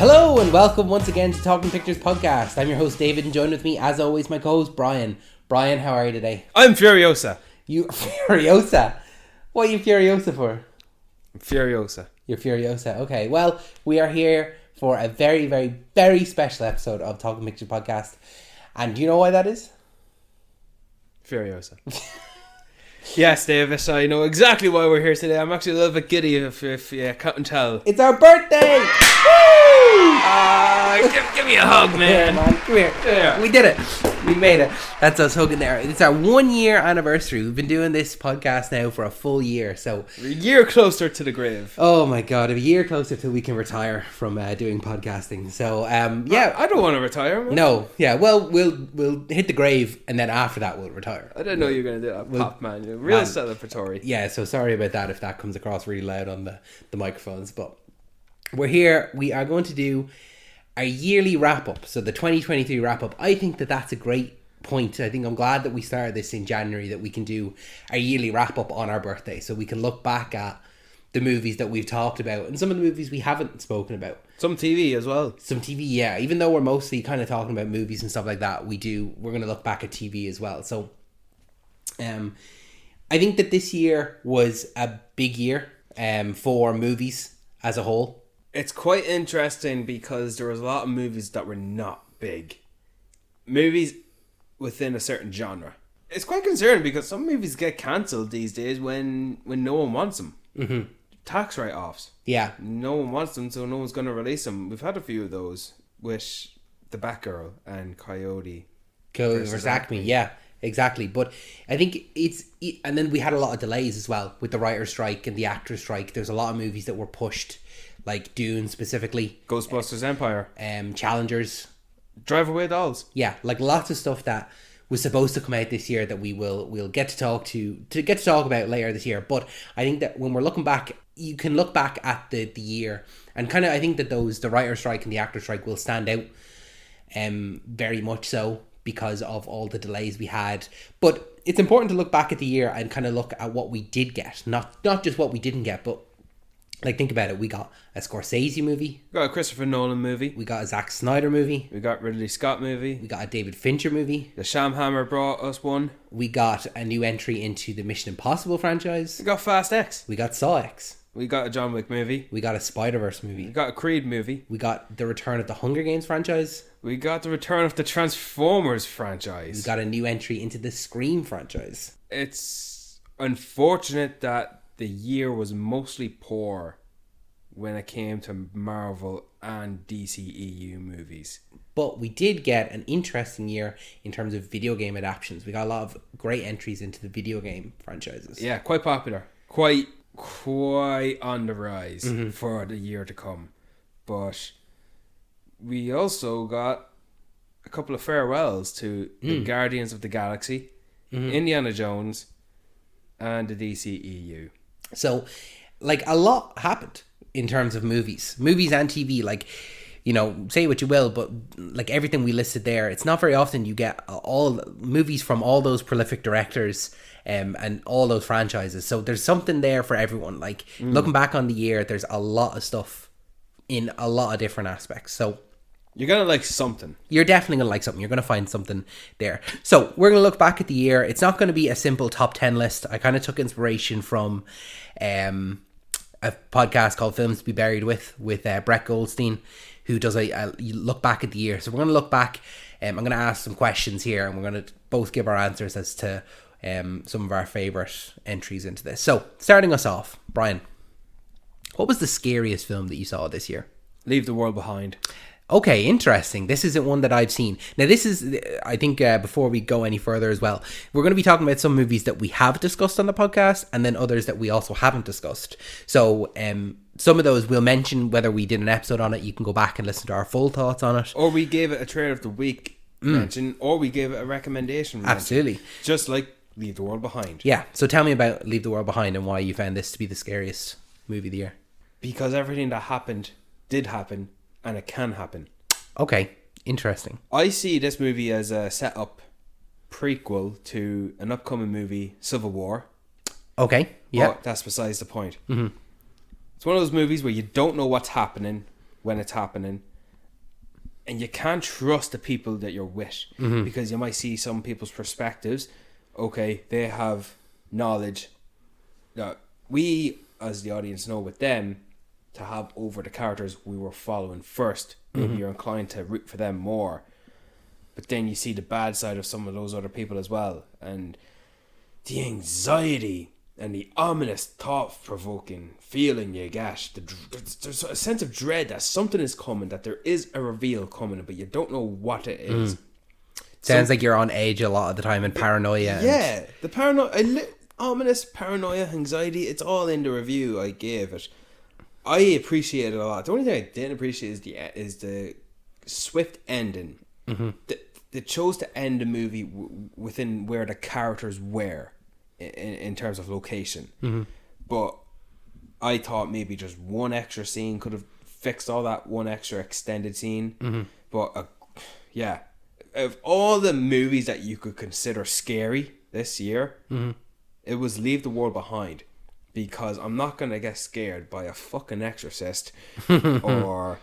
Hello and welcome once again to Talking Pictures Podcast. I'm your host David and joined with me as always my co-host Brian. Brian, how are you today? I'm Furiosa. You Furiosa? What are you Furiosa for? Furiosa. You're Furiosa. Okay, well, we are here for a very, very, very special episode of Talking Pictures Podcast. And do you know why that is? Furiosa. Yes, Davis, I know exactly why we're here today. I'm actually a little bit giddy if you can't tell. It's our birthday! Give me a hug, man. Yeah, man. Come here. Yeah. We did it. We made it. That's us hugging there. It's our 1 year anniversary. We've been doing this podcast now for a full year. So We're a year closer to the grave. oh my god, a year closer till we can retire from doing podcasting. So yeah, I don't want to retire, man. no, yeah. Well, we'll hit the grave, and then after that we'll retire. I didn't know you were going to do that. Pop, man. You're real Man. celebratory. Yeah. So sorry about that if that comes across really loud on the microphones, but we're here. We are going to do our yearly wrap up. So the 2023 wrap up. I think that's a great point. I think I'm glad that we started this in January, that we can do our yearly wrap up on our birthday, so we can look back at the movies that we've talked about and some of the movies we haven't spoken about. Some TV as well. Some TV, yeah. Even though we're mostly kind of talking about movies and stuff like that, we're going to look back at TV as well. So I think that this year was a big year for movies as a whole. It's quite interesting because there was a lot of movies that were not big. Movies within a certain genre. It's quite concerning because some movies get cancelled these days when no one wants them. Mm-hmm. Tax write-offs. Yeah. No one wants them, so no one's going to release them. We've had a few of those with The Batgirl and Coyote versus Acme. Yeah, exactly. But I think and then we had a lot of delays as well with the writer's strike and the actor's strike. There's a lot of movies that were pushed, like Dune specifically, Ghostbusters Empire, Challengers, Drive Away Dolls. yeah, like lots of stuff that was supposed to come out this year that we'll get to talk about later this year. But I think that when we're looking back, you can look back at the year and kind of, I think that the writer strike and the actor strike will stand out very much so because of all the delays we had. But it's important to look back at the year and kind of look at what we did get, not just what we didn't get, but like, think about it. We got a Scorsese movie. We got a Christopher Nolan movie. We got a Zack Snyder movie. We got Ridley Scott movie. We got a David Fincher movie. The Shamhammer brought us one. We got a new entry into the Mission Impossible franchise. We got Fast X. We got Saw X. We got a John Wick movie. We got a Spider-Verse movie. We got a Creed movie. We got the return of the Hunger Games franchise. We got the return of the Transformers franchise. We got a new entry into the Scream franchise. It's unfortunate that the year was mostly poor when it came to Marvel and DCEU movies. But we did get an interesting year in terms of video game adaptations. We got a lot of great entries into the video game franchises. Yeah, quite popular. Quite on the rise for the year to come. But we also got a couple of farewells to the Guardians of the Galaxy, Indiana Jones, and the DCEU. So, like, a lot happened in terms of movies and TV. Like, you know, say what you will, but like everything we listed there, it's not very often you get all movies from all those prolific directors and all those franchises. So there's something there for everyone. Like, looking back on the year, there's a lot of stuff in a lot of different aspects. So you're going to like something. You're definitely going to like something. You're going to find something there. So we're going to look back at the year. It's not going to be a simple top 10 list. I kind of took inspiration from a podcast called Films to be Buried with Brett Goldstein, who does a look back at the year. So we're going to look back. I'm going to ask some questions here, and we're going to both give our answers as to some of our favourite entries into this. So, starting us off, Brian, what was the scariest film that you saw this year? Leave the World Behind. Okay, interesting. This isn't one that I've seen. Now, this is, I think, before we go any further as well, we're going to be talking about some movies that we have discussed on the podcast and then others that we also haven't discussed. So, some of those we'll mention whether we did an episode on it. You can go back and listen to our full thoughts on it. Or we gave it a trailer of the week mention, or we gave it a recommendation mention. Absolutely. Just like Leave the World Behind. Yeah, so tell me about Leave the World Behind and why you found this to be the scariest movie of the year. Because everything that happened did happen, and it can happen. Okay, interesting. I see this movie as a set-up prequel to an upcoming movie, Civil War. Okay, yeah. But that's besides the point. Mm-hmm. It's one of those movies where you don't know what's happening when it's happening, and you can't trust the people that you're with because you might see some people's perspectives. Okay, they have knowledge that we, as the audience, know with them to have over the characters we were following first. Maybe you're inclined to root for them more. But then you see the bad side of some of those other people as well. And the anxiety and the ominous, thought-provoking feeling you get. There's a sense of dread that something is coming, that there is a reveal coming, but you don't know what it is. Sounds like you're on edge a lot of the time and paranoia. Yeah, the paranoia, ominous paranoia, anxiety, it's all in the review I gave it. I appreciate it a lot. The only thing I didn't appreciate is the swift ending. They chose to end the movie within where the characters were in terms of location. But I thought maybe just one extra scene could have fixed all that, one extra extended scene. But yeah, of all the movies that you could consider scary this year, it was Leave the World Behind. Because I'm not going to get scared by a fucking exorcist or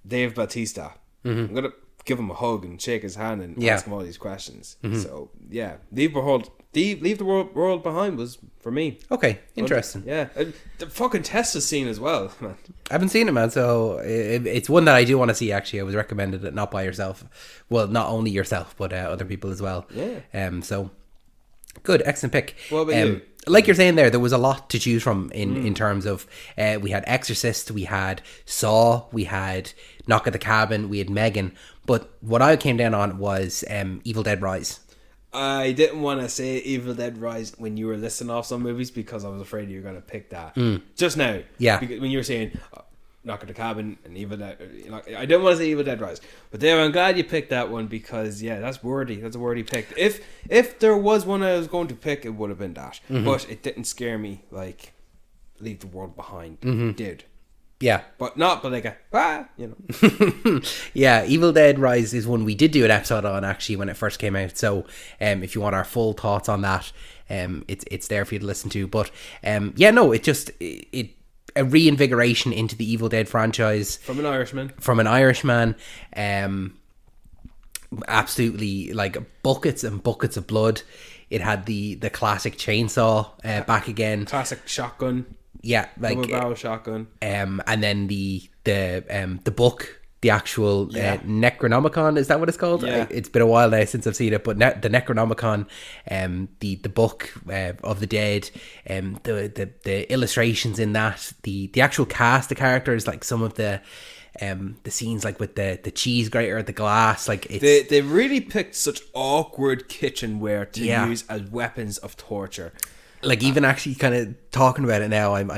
Dave Bautista. I'm going to give him a hug and shake his hand and ask him all these questions. So, yeah. Leave the world Behind was, for me. Okay, interesting. Yeah. The fucking Tesla scene as well, man. I haven't seen it, man, so it's one that I do want to see, actually. I was recommended it, not by yourself. Well, not only yourself, but other people as well. Yeah. So, good, excellent pick. What about you? Like you're saying there was a lot to choose from in terms of we had Exorcist, we had Saw, we had Knock at the Cabin, we had Megan, but what I came down on was Evil Dead Rise. I didn't want to say Evil Dead Rise when you were listing off some movies because I was afraid you were going to pick that just now. Yeah, because when you were saying Knock at the Cabin and Evil Dead, I didn't want to say Evil Dead Rise, but then I'm glad you picked that one because that's worthy. That's a worthy pick. If there was one I was going to pick, it would have been that, but it didn't scare me like Leave the World Behind did. Yeah, but not like yeah, Evil Dead Rise is one we did do an episode on actually when it first came out. So if you want our full thoughts on that, it's there for you to listen to. But it a reinvigoration into the Evil Dead franchise from an Irishman. Absolutely, like buckets and buckets of blood. It had the classic chainsaw back again, classic shotgun. Yeah, like double barrel shotgun. And then the book, the actual Necronomicon, is that what it's called? Yeah. It's been a while now since I've seen it, but the Necronomicon, the book of the dead, the illustrations in that, the actual cast, the characters, like some of the scenes, like with the cheese grater, the glass, like it's, they really picked such awkward kitchenware to use as weapons of torture. Like even actually kind of talking about it now, I'm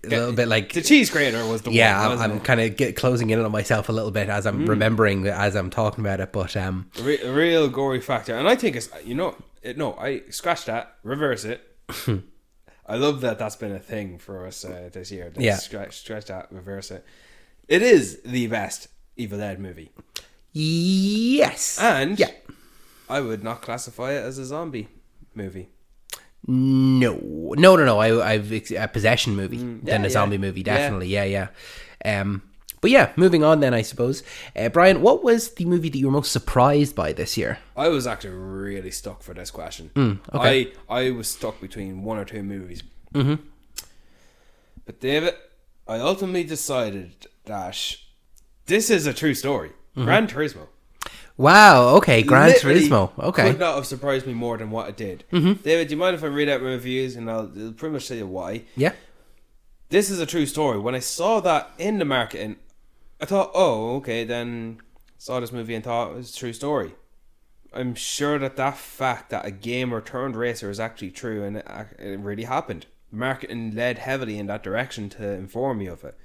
a little bit like the cheese grater was the one. I'm kind of closing in on myself a little bit as I'm remembering as I'm talking about it. But a real gory factor, and I think it's I scratch that, reverse it. I love that that's been a thing for us this year. Scratch that, reverse it. It is the best Evil Dead movie. Yes, and I would not classify it as a zombie movie. No. I've a possession movie than a zombie movie, definitely. Yeah. But yeah, moving on then, I suppose. Brian, what was the movie that you were most surprised by this year? I was actually really stuck for this question. Okay. I was stuck between one or two movies. But David, I ultimately decided that this is a true story. Gran Turismo. Wow, okay, Gran Turismo. Okay. Could not have surprised me more than what it did. David, do you mind if I read out my reviews and I'll pretty much tell you why? Yeah. This is a true story. When I saw that in the marketing, I thought, oh, okay, then saw this movie and thought it was a true story. I'm sure that fact that a gamer turned racer is actually true and it really happened. Marketing led heavily in that direction to inform me of it.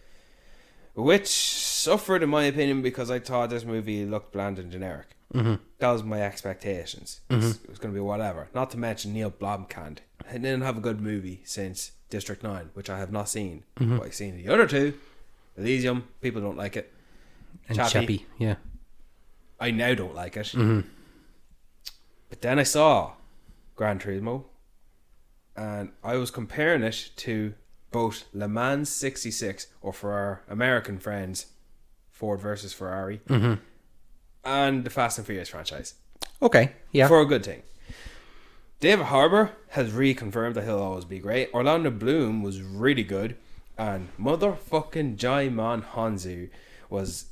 Which suffered, in my opinion, because I thought this movie looked bland and generic. That was my expectations. It was going to be whatever. Not to mention Neil Blomkamp. I didn't have a good movie since District 9, which I have not seen. But I've seen the other two. Elysium, people don't like it. And Chappie, yeah. I now don't like it. But then I saw Gran Turismo, and I was comparing it to both Le Mans 66, or for our American friends, Ford versus Ferrari, and the Fast and Furious franchise. Okay, yeah. For a good thing. David Harbour has reconfirmed that he'll always be great. Orlando Bloom was really good, and motherfucking Jaimon Hanzu was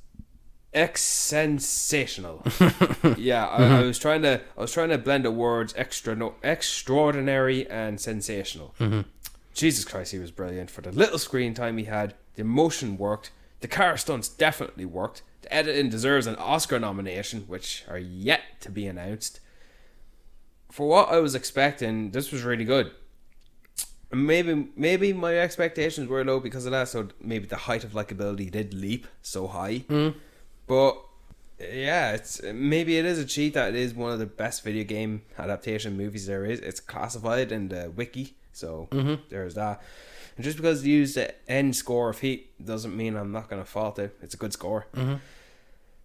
sensational. Yeah, I was trying to blend the words extraordinary and sensational. Jesus Christ, he was brilliant. For the little screen time he had, the emotion worked, the car stunts definitely worked, the editing deserves an Oscar nomination, which are yet to be announced. For what I was expecting, this was really good. Maybe my expectations were low because of that, so maybe the height of likability did leap so high. But yeah, maybe it is a cheat that it is one of the best video game adaptation movies there is. It's classified in the wiki, so there's that. And just because you use the end score of Heat doesn't mean I'm not going to fault it. It's a good score.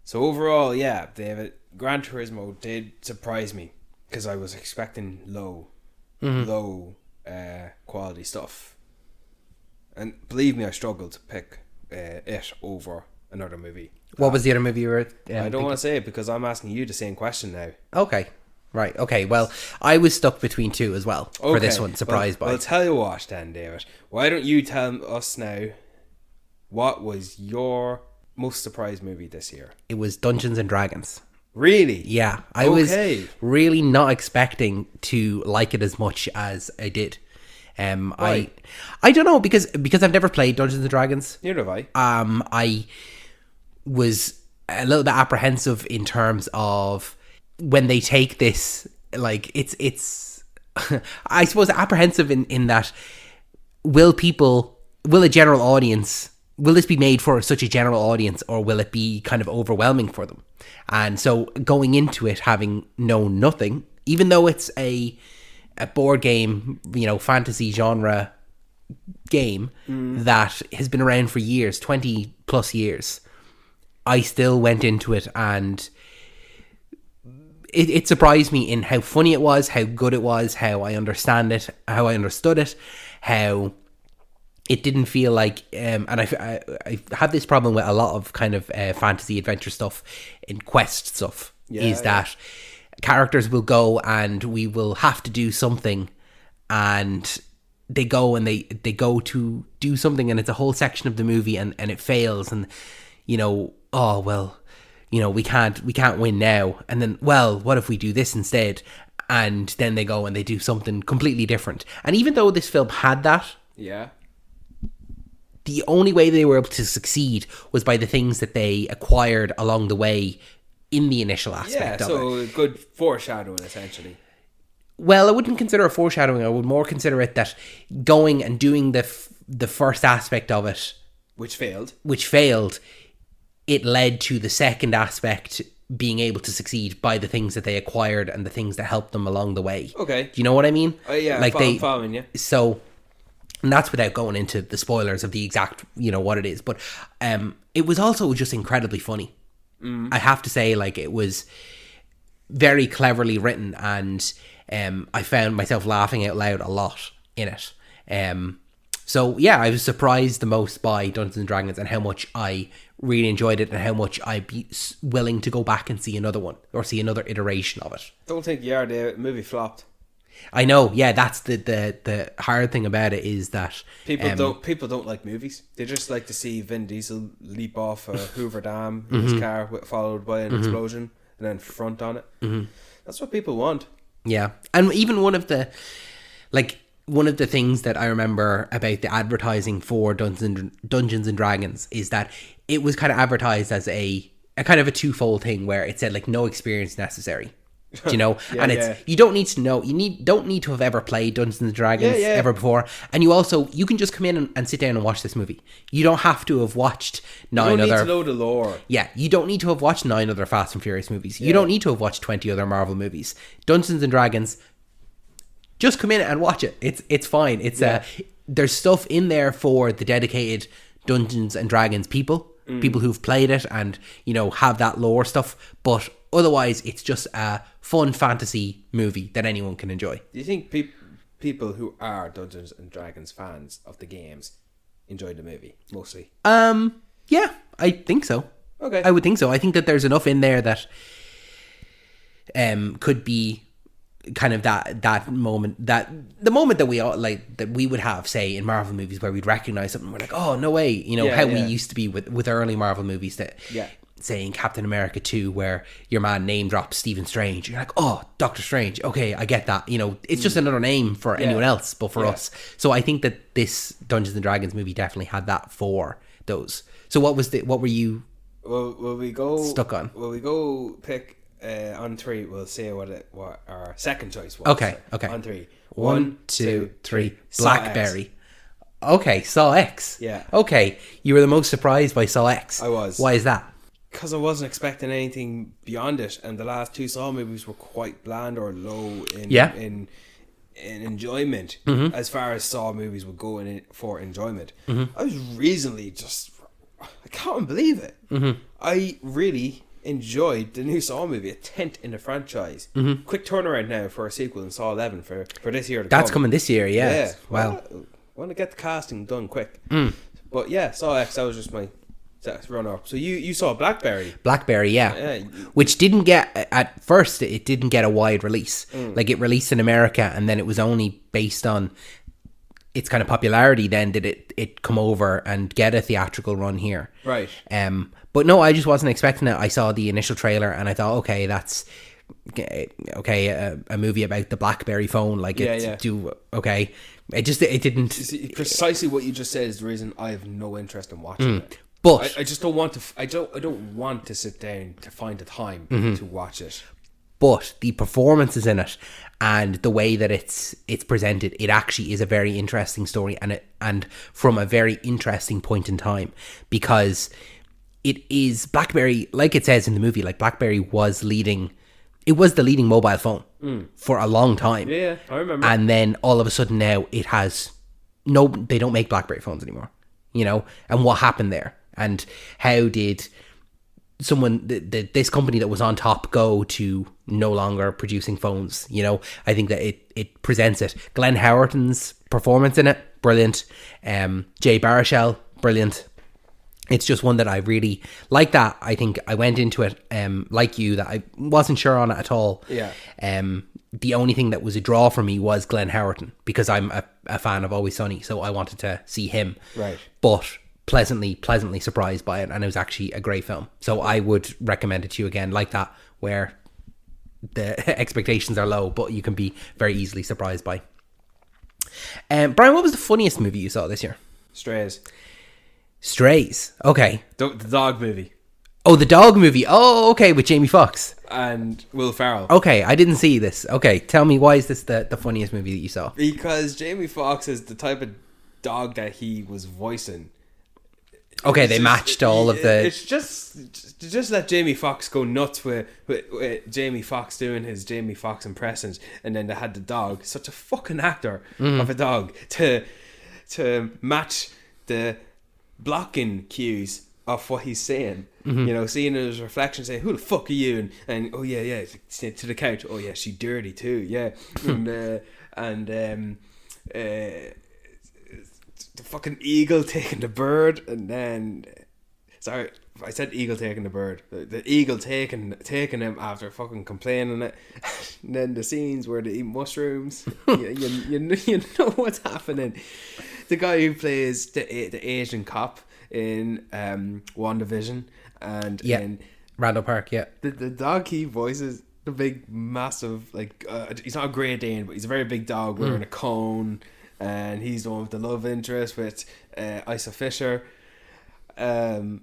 So overall, yeah, David, Gran Turismo did surprise me because I was expecting low quality stuff. And believe me, I struggled to pick it over another movie. What was the other movie you were I don't want to say it because I'm asking you the same question now. Okay. Right. Okay. Well, I was stuck between two as well for this one. Surprised by. Well, I'll tell you what then, David. Why don't you tell us now what was your most surprised movie this year? It was Dungeons and Dragons. Really? Yeah. I was really not expecting to like it as much as I did. Why? I don't know because I've never played Dungeons and Dragons. Neither have I. I was a little bit apprehensive in terms of when they take this, like it's I suppose apprehensive in that will a general audience, will this be made for such a general audience, or will it be kind of overwhelming for them? And so going into it having known nothing, even though it's a board game, fantasy genre game that has been around for years, 20 plus years, I still went into it and it surprised me in how funny it was, how good it was, how I understood it, how it didn't feel like and I have this problem with a lot of kind of fantasy adventure stuff and quest stuff, that characters will go and we will have to do something, and they go and they go to do something, and it's a whole section of the movie and it fails, and oh well, we can't win now, and then, well, what if we do this instead? And then they go and they do something completely different. And even though this film had that, the only way they were able to succeed was by the things that they acquired along the way in the initial aspect of it. So good foreshadowing, essentially. Well, I wouldn't consider it foreshadowing. I would more consider it that going and doing the first aspect of it, which failed, it led to the second aspect being able to succeed by the things that they acquired and the things that helped them along the way. Okay. Do you know what I mean? Yeah, I'm following you. So, and that's without going into the spoilers of the exact, what it is. But it was also just incredibly funny. I have to say, it was very cleverly written, and I found myself laughing out loud a lot in it. So yeah, I was surprised the most by Dungeons and Dragons and how much I really enjoyed it and how much I'd be willing to go back and see another one or see another iteration of it. Don't think you are. The movie flopped. I know. Yeah, that's the hard thing about it is that people don't like movies. They just like to see Vin Diesel leap off a Hoover Dam in his car followed by an explosion and then front on it. That's what people want. Yeah, and even one of the things that I remember about the advertising for Dungeons and Dragons is that it was kind of advertised as a kind of a twofold thing where it said no experience necessary. Do you know? Yeah, and it's you don't need to know, don't need to have ever played Dungeons and Dragons ever before, and you can just come in and sit down and watch this movie. You don't have to have watched you don't need to know the lore. Yeah, you don't need to have watched 9 other Fast and Furious movies. You don't need to have watched 20 other Marvel movies. Dungeons and Dragons, just come in and watch it. It's fine. There's stuff in there for the dedicated Dungeons and Dragons people who've played it and have that lore stuff, but otherwise it's just a fun fantasy movie that anyone can enjoy. Do you think people who are Dungeons and Dragons fans of the games enjoyed the movie mostly? Yeah, I think so. Okay. I would think so. I think that there's enough in there that could be kind of that moment, that the moment that we all like, that we would have, say, in Marvel movies, where we'd recognize something, we're like, oh no way, you know, how we used to be with early Marvel movies, that say in Captain America 2, where your man name drops Stephen Strange, you're like, oh, Doctor Strange, okay, I get that, you know, it's just another name for anyone else but for us. So I think that this Dungeons and Dragons movie definitely had that for those. So what were you will we go stuck on? Will we go pick on 3? We'll say what our second choice was. Okay. On 3. 1, 2, 3. Saw Blackberry. X. Okay, Saw X. Yeah. Okay, you were the most surprised by Saw X. I was. Why is that? Because I wasn't expecting anything beyond it, and the last 2 Saw movies were quite bland or low in enjoyment, as far as Saw movies would go for enjoyment. I was reasonably just, I can't believe it. I really enjoyed the new Saw movie, a 10th in the franchise. Quick turnaround now for a sequel in Saw 11 for this year. That's coming this year, yeah. Wow. I want to get the casting done quick. But yeah, Saw X, that was just my run up. So you saw Blackberry. Blackberry, yeah. Which didn't get, at first, it didn't get a wide release. Like, it released in America, and then it was only based on its kind of popularity then did it come over and get a theatrical run here. Right. But no, I just wasn't expecting it. I saw the initial trailer and I thought, okay, that's okay, a movie about the BlackBerry phone, like okay. It didn't. See, precisely what you just said is the reason I have no interest in watching it. But I just don't want to. I don't want to sit down to find the time to watch it. But the performances in it and the way that it's presented, it actually is a very interesting story, and from a very interesting point in time, because it is BlackBerry, like it says in the movie, like BlackBerry was the leading mobile phone for a long time. Yeah, I remember. And then all of a sudden now they don't make BlackBerry phones anymore, you know, and what happened there, and how did this company that was on top go to no longer producing phones, you know. I think that it presents it. Glenn Howerton's performance in it, brilliant. Jay Baruchel, brilliant. It's just one that I really like. That I think I went into it like you, that I wasn't sure on it at all. Yeah. The only thing that was a draw for me was Glenn Howerton, because I'm a fan of Always Sunny, so I wanted to see him. Right. But pleasantly surprised by it, and it was actually a great film. So I would recommend it to you again, like that, where the expectations are low, but you can be very easily surprised by. Brian, what was the funniest movie you saw this year? Strays. Okay. The dog movie. Oh, the dog movie. Oh, okay, with Jamie Foxx and Will Ferrell. Okay, I didn't see this. Okay, tell me, why is this the funniest movie that you saw? Because Jamie Foxx is the type of dog that he was voicing. Okay, they matched all of the... It's just let Jamie Foxx go nuts with Jamie Foxx doing his Jamie Foxx impressions, and then they had the dog, such a fucking actor of a dog, to match the blocking cues of what he's saying. You know, seeing his reflection, saying, "Who the fuck are you?" and oh yeah, to the couch. Oh yeah, she dirty too. Yeah, and the fucking eagle taking the bird, and then sorry, I said eagle taking the bird. The eagle taking him after fucking complaining it. And then the scenes where they eat mushrooms. you know what's happening. The guy who plays the Asian cop in WandaVision and in Randall Park, the dog he voices, the big massive, like he's not a Great Dane, but he's a very big dog wearing a cone. And he's the one with the love interest with Isa Fisher. There's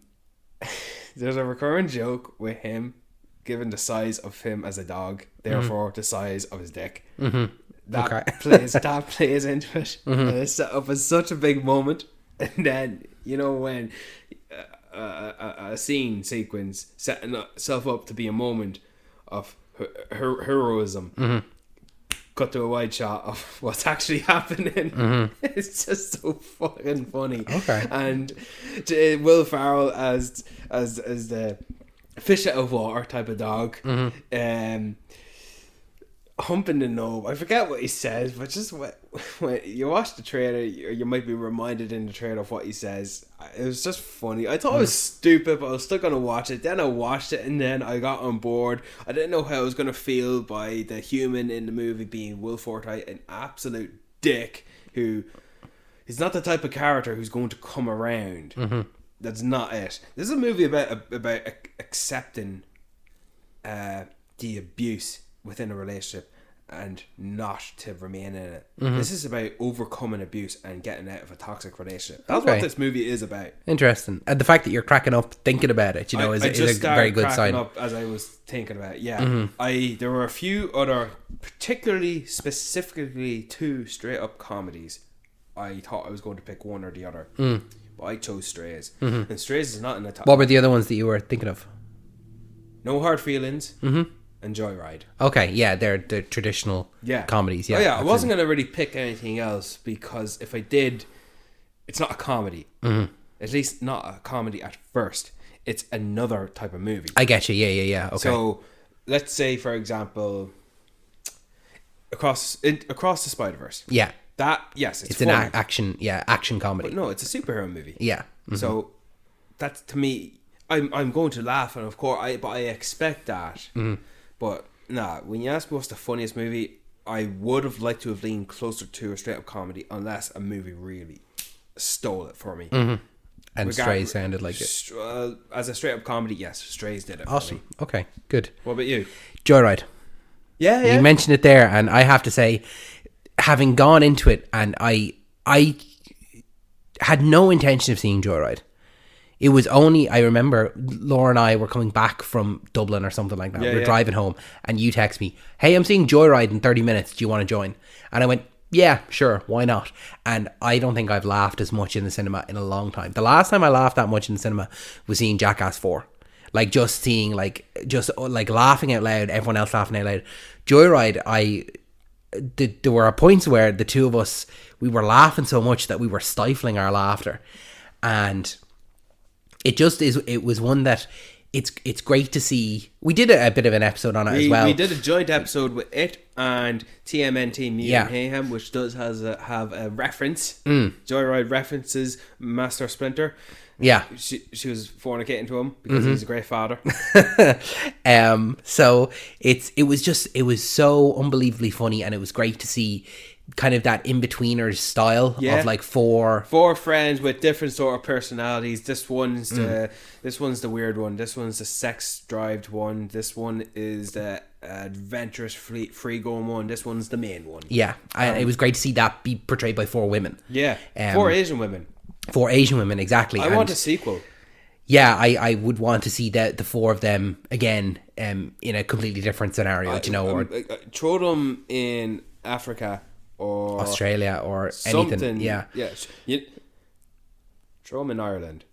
a recurring joke with him, given the size of him as a dog, therefore the size of his dick. That plays into it. And it's set up as such a big moment. And then, you know, when a scene sequence setting itself up to be a moment of heroism. Cut to a wide shot of what's actually happening. It's just so fucking funny. Okay. And Will Ferrell as the fish out of water type of dog. humping the knob. I forget what he says, but just when you watch the trailer, you might be reminded in the trailer of what he says. It was just funny. I thought it was stupid, but I was still going to watch it. Then I watched it, and then I got on board. I didn't know how I was going to feel by the human in the movie being Will Forte, an absolute dick who... He's not the type of character who's going to come around. That's not it. This is a movie about accepting the abuse within a relationship and not to remain in it. This is about overcoming abuse and getting out of a toxic relationship. That's what this movie is about. Interesting. And the fact that you're cracking up thinking about it, is a very good sign. Up as I was thinking about it. Yeah. There were a few other, specifically two straight up comedies. I thought I was going to pick one or the other, but I chose Strays. And Strays is not in the top. What were the other ones that you were thinking of? No Hard Feelings and Joyride. Okay, yeah, they're the traditional comedies. Yeah, I wasn't going to really pick anything else because if I did, it's not a comedy. At least not a comedy at first. It's another type of movie. I get you. Yeah. Okay. So let's say, for example, Across the Spider-Verse. Yeah. It's an action comedy. But no, it's a superhero movie. Yeah. So that's, to me, I'm going to laugh, and of course I expect that. But when you ask me what's the funniest movie, I would have liked to have leaned closer to a straight up comedy unless a movie really stole it for me. And Strays sounded like it. As a straight up comedy, yes, Strays did it. Awesome. For me. Okay, good. What about you? Joyride. Yeah. You mentioned it there, and I have to say, having gone into it, and I had no intention of seeing Joyride. It was only, I remember Laura and I were coming back from Dublin or something like that. We were driving home, and you text me, "Hey, I'm seeing Joyride in 30 minutes. Do you want to join?" And I went, "Yeah, sure, why not?" And I don't think I've laughed as much in the cinema in a long time. The last time I laughed that much in the cinema was seeing Jackass 4. Like, just seeing, like laughing out loud, everyone else laughing out loud. Joyride, there were points where the two of us, we were laughing so much that we were stifling our laughter. And it was one that it's great to see. We did a bit of an episode on it as well. We did a joint episode with it and TMNT Mutant Mayhem, which does have a reference. Joyride references Master Splinter. Yeah, she was fornicating to him because he's a great father. So it was so unbelievably funny, and it was great to see kind of that in-betweeners style of like four friends with different sort of personalities. This one's the weird one. This one's the sex-drived one. This one is the adventurous, free-going one. This one's the main one. Yeah, it was great to see that be portrayed by four women. Yeah, 4 Asian women. 4 Asian women, exactly. I want a sequel. Yeah, I would want to see the four of them again in a completely different scenario, or throw them in Africa or Australia or something. Anything. Yeah. Throw them in Ireland.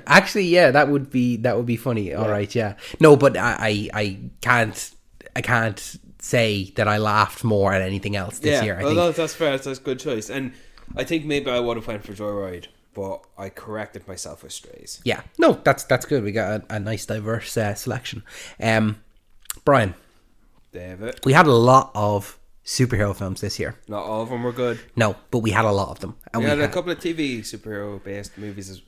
Actually, yeah, that would be funny. All right, yeah. No, but I can't say that I laughed more at anything else this year. I think that's fair. That's a good choice, and I think maybe I would have went for Joyride, but I corrected myself with Strays. Yeah, no, that's good. We got a nice diverse selection. Brian, David, we had a lot of superhero films this year. Not all of them were good. No, but we had a lot of them. And we had a couple of TV superhero based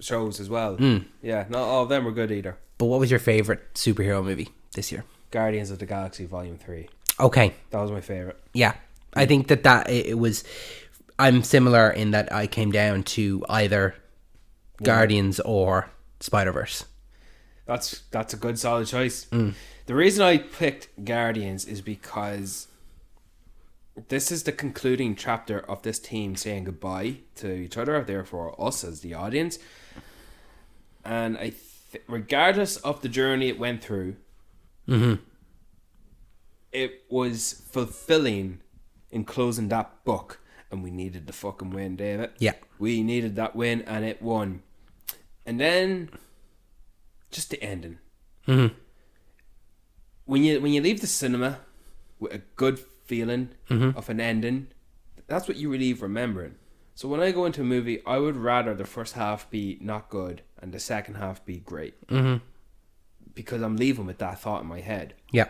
shows as well. Yeah, not all of them were good either. But what was your favourite superhero movie this year? Guardians of the Galaxy Volume 3. Okay. That was my favourite. Yeah. I think that it was... I'm similar in that I came down to either Guardians or Spider-Verse. That's a good solid choice. The reason I picked Guardians is because this is the concluding chapter of this team saying goodbye to each other, therefore us as the audience. And regardless of the journey it went through, it was fulfilling in closing that book. And we needed the fucking win, David. Yeah. We needed that win, and it won. And then, just the ending. When you leave the cinema with a good feeling of an ending, that's what you leave remembering. So when I go into a movie, I would rather the first half be not good and the second half be great. Because I'm leaving with that thought in my head. Yeah.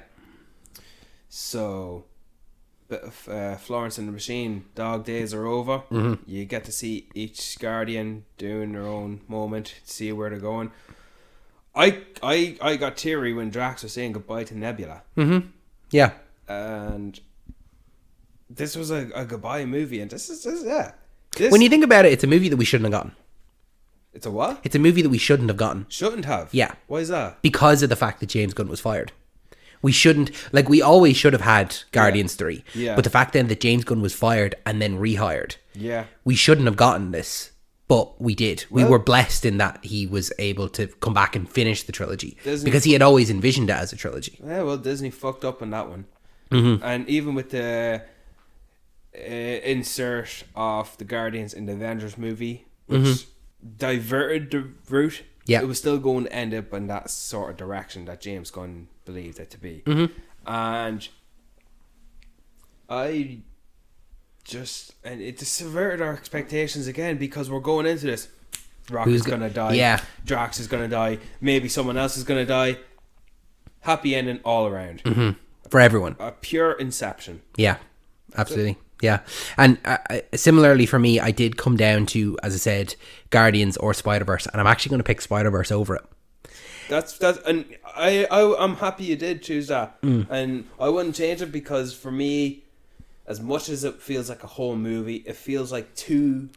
So... bit of Florence and the Machine. Dog days are over. You get to see each Guardian doing their own moment, see where they're going. I got teary when Drax was saying goodbye to Nebula. Yeah. And this was a goodbye movie, and this is When you think about it, it's a movie that we shouldn't have gotten. It's a what? It's a movie that we shouldn't have gotten. Shouldn't have? Yeah. Why is that? Because of the fact that James Gunn was fired. We shouldn't, like, we always should have had Guardians 3. Yeah. But the fact then that James Gunn was fired and then rehired. Yeah. We shouldn't have gotten this, but we did. We were blessed in that he was able to come back and finish the trilogy. Because he had always envisioned it as a trilogy. Yeah, well, Disney fucked up on that one. And even with the insert of the Guardians in the Avengers movie, which diverted the route, Yeah. it was still going to end up in that sort of direction that James Gunn believed it to be. And it just subverted our expectations again, because we're going into this. Rock is going to die. Yeah. Drax is going to die. Maybe someone else is going to die. Happy ending all around. For everyone. A pure inception. Yeah, absolutely. Yeah. And similarly for me, I did come down to, as I said, Guardians or Spider-Verse, and I'm actually going to pick Spider-Verse over it. That's and I'm happy you did choose that, and I wouldn't change it, because for me, as much as it feels like a whole movie, it feels like two.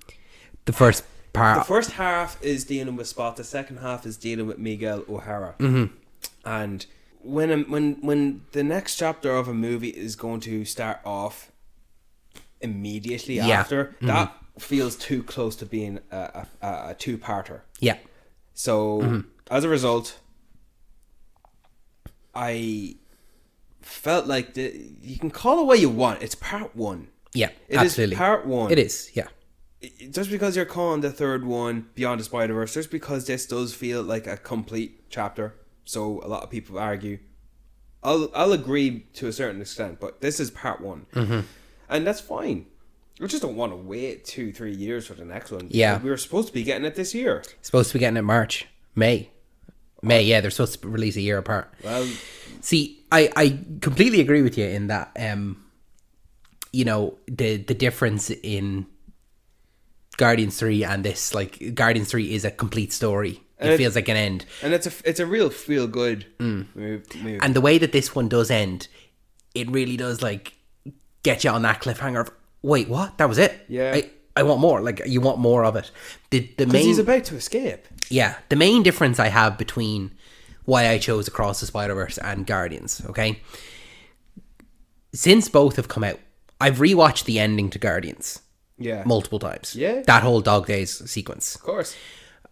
The first part. The first half is dealing with Spot. The second half is dealing with Miguel O'Hara. And when the next chapter of a movie is going to start off immediately after, that feels too close to being a two-parter. Yeah. So as a result, I felt like you can call it what you want. It's part one. Yeah, It absolutely. is part one. It is, yeah. Just because you're calling the third one Beyond the Spider-Verse, just because this does feel like a complete chapter, so a lot of people argue. I'll agree to a certain extent, but this is part one. And that's fine. We just don't want to wait 2-3 years for the next one. Yeah. We were supposed to be getting it this year. Supposed to be getting it March. May, yeah, they're supposed to release a year apart. Well, see, I completely agree with you in that, you know, the difference in Guardians 3 and this, like, Guardians 3 is a complete story. It feels like an end. And it's a real feel good move. And the way that this one does end, it really does, like, get you on that cliffhanger of, wait, what? That was it? Yeah. I want more. Like, you want more of it. The main, he's about to escape. Yeah, the main difference I have between why I chose Across the Spider-Verse and Guardians, okay? Since both have come out, I've rewatched the ending to Guardians multiple times. Yeah. That whole Dog Days sequence. Of course.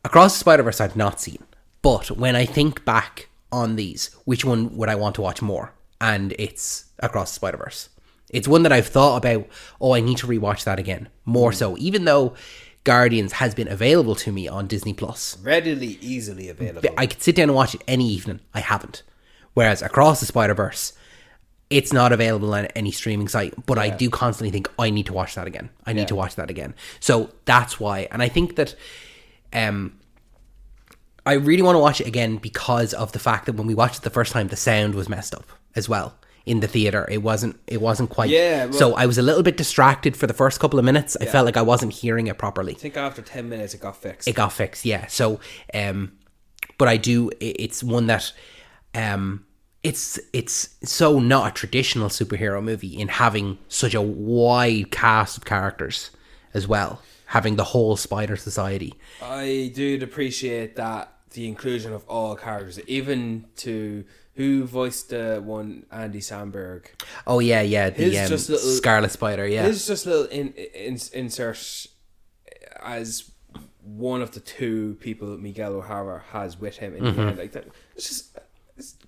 Across the Spider-Verse I've not seen. But when I think back on these, which one would I want to watch more? And it's Across the Spider-Verse. It's one that I've thought about, I need to rewatch that again. More so. Even though Guardians has been available to me on Disney+. Readily, easily available. I could sit down and watch it any evening. I haven't. Whereas Across the Spider-Verse, it's not available on any streaming site. But I do constantly think, I need to watch that again. I need to watch that again. So that's why. And I think that I really want to watch it again because of the fact that when we watched it the first time, the sound was messed up as well. In the theater, it wasn't quite. Yeah. Well, so I was a little bit distracted for the first couple of minutes. I felt like I wasn't hearing it properly. I think after 10 minutes, it got fixed. It got fixed, yeah. So, but I do. It's one that, it's so not a traditional superhero movie in having such a wide cast of characters as well, having the whole Spider Society. I do appreciate that, the inclusion of all characters, even to. Who voiced the one, Andy Samberg? Oh, yeah, the just little, Scarlet Spider, yeah. His just little insert as one of the two people that Miguel O'Hara has with him in the end. Like that. It's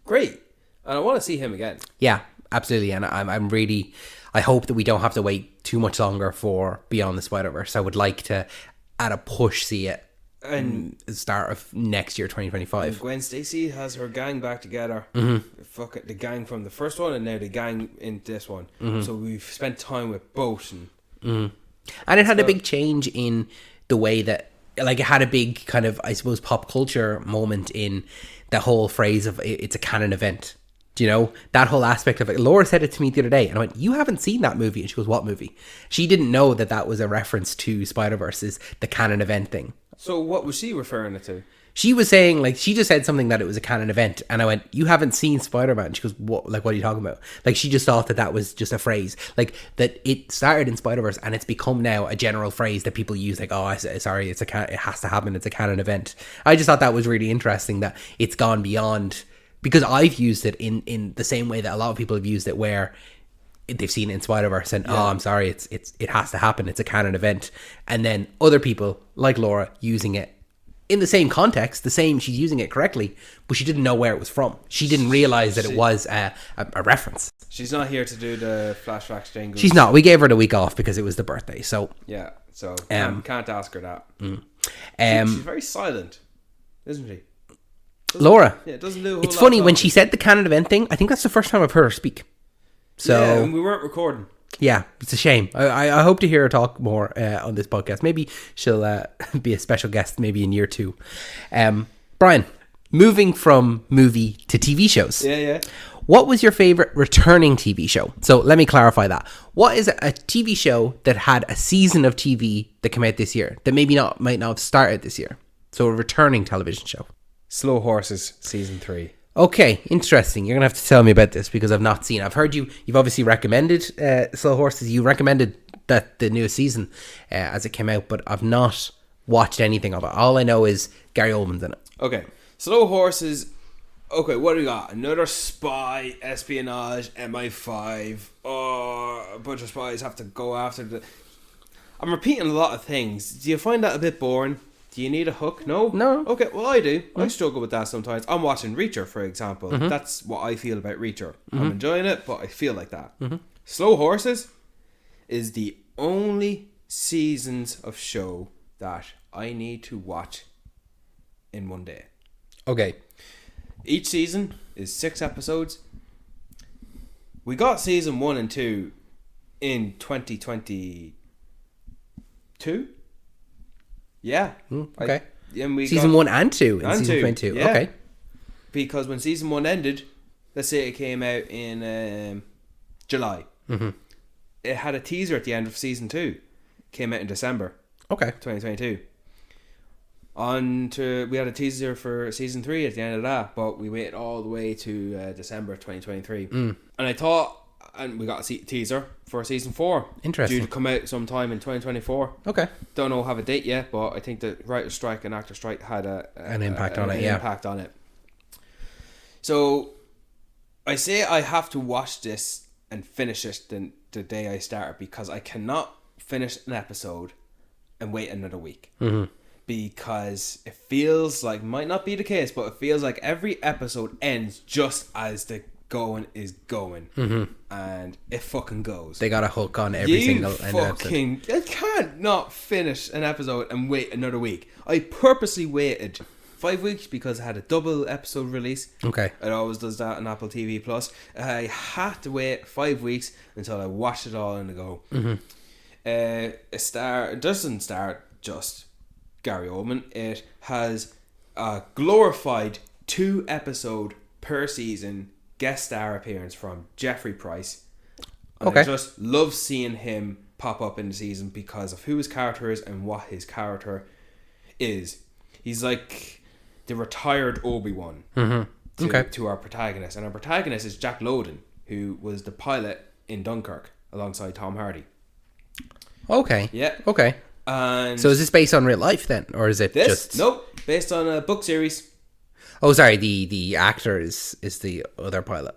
great. And I want to see him again. Yeah, absolutely. And I'm really, I hope that we don't have to wait too much longer for Beyond the Spider-Verse. I would like to, at a push, see it. And the start of next year, 2025. Gwen Stacy has her gang back together. Fuck it, the gang from the first one and now the gang in this one. So we've spent time with both. And it had a big change in the way that, like, it had a big kind of, I suppose, pop culture moment in the whole phrase of it's a canon event. Do Do you know, that whole aspect of it? Laura said it to me the other day, and I went, "You haven't seen that movie?" And she goes, "What movie?" She didn't know that that was a reference to Spider-Verse's the canon event thing. So what was she referring it to? She was saying, like, she just said something that it was a canon event, and I went, "You haven't seen Spider-Man?" She goes, "What? Like, what are you talking about?" Like, she just thought that that was just a phrase, like that it started in Spider-Verse, and it's become now a general phrase that people use, like, "Oh, sorry, it has to happen. It's a canon event." I just thought that was really interesting that it's gone beyond, because I've used it in the same way that a lot of people have used it, where they've seen it in Spider-Verse and oh, I'm sorry, it has to happen. It's a canon event, and then other people like Laura using it in the same context, she's using it correctly, but she didn't know where it was from. She didn't realize that it was a reference. She's not here to do the flashbacks jingles. She's not. We gave her the week off because it was the birthday. So yeah, so can't ask her that. She's very silent, isn't she? Laura. Yeah, it doesn't do a whole It's lot funny of when talking. she said the canon event thing. I think that's the first time I've heard her speak. So yeah, and we weren't recording. Yeah, it's a shame. I hope to hear her talk more on this podcast. Maybe she'll be a special guest maybe in year 2. Brian, moving from movie to TV shows. Yeah. What was your favorite returning TV show? So let me clarify that. What is a TV show that had a season of TV that came out this year that might not have started this year? So a returning television show. Slow Horses season 3. Okay, interesting. You're going to have to tell me about this because I've not seen. I've heard you've obviously recommended Slow Horses. You recommended that the newest season as it came out, but I've not watched anything of it. All I know is Gary Oldman's in it. Okay, Slow Horses. Okay, what do we got? Another spy, espionage, MI5. Oh, a bunch of spies have to go after the... I'm repeating a lot of things. Do you find that a bit boring? Do you need a hook? No? Okay, well I do. I struggle with that sometimes. I'm watching Reacher, for example. That's what I feel about Reacher. I'm enjoying it, but I feel like that. Slow Horses is the only seasons of show that I need to watch in one day. Okay. Each season is 6 episodes. We got season 1 and 2 in 2022. Yeah. Okay. And we season got 1 and 2 in and season 2, 22. yeah. Okay. Because when season 1 ended, let's say it came out in July. It had a teaser at the end of season 2. Came out in December. Okay. 2022. We had a teaser for season 3 at the end of that, but we waited all the way to December 2023. And I thought, and we got a teaser for season 4. Interesting. Due to come out sometime in 2024. Okay. Don't know have a date yet, but I think the writer's strike and actor strike had an impact on it. Impact on it. So I say I have to watch this and finish it the day I start, because I cannot finish an episode and wait another week. Because it feels like, might not be the case, but it feels like every episode ends just as the going is going. And it fucking goes. They got a hook on every single end of episode. I can't not finish an episode and wait another week. I purposely waited 5 weeks because I had a double episode release. Okay. It always does that on Apple TV Plus. I had to wait 5 weeks until I watched it all in a go. It doesn't start just Gary Oldman. It has a glorified 2 episode per season guest star appearance from Jeffrey Price. And Okay. I just love seeing him pop up in the season because of who his character is and what his character is. He's like the retired Obi-Wan to our protagonist. And our protagonist is Jack Lowden, who was the pilot in Dunkirk alongside Tom Hardy. Okay. Yeah. Okay. And So is this based on real life then? Or is it this? just... Nope. Based on a book series. Oh, sorry. The actor is the other pilot.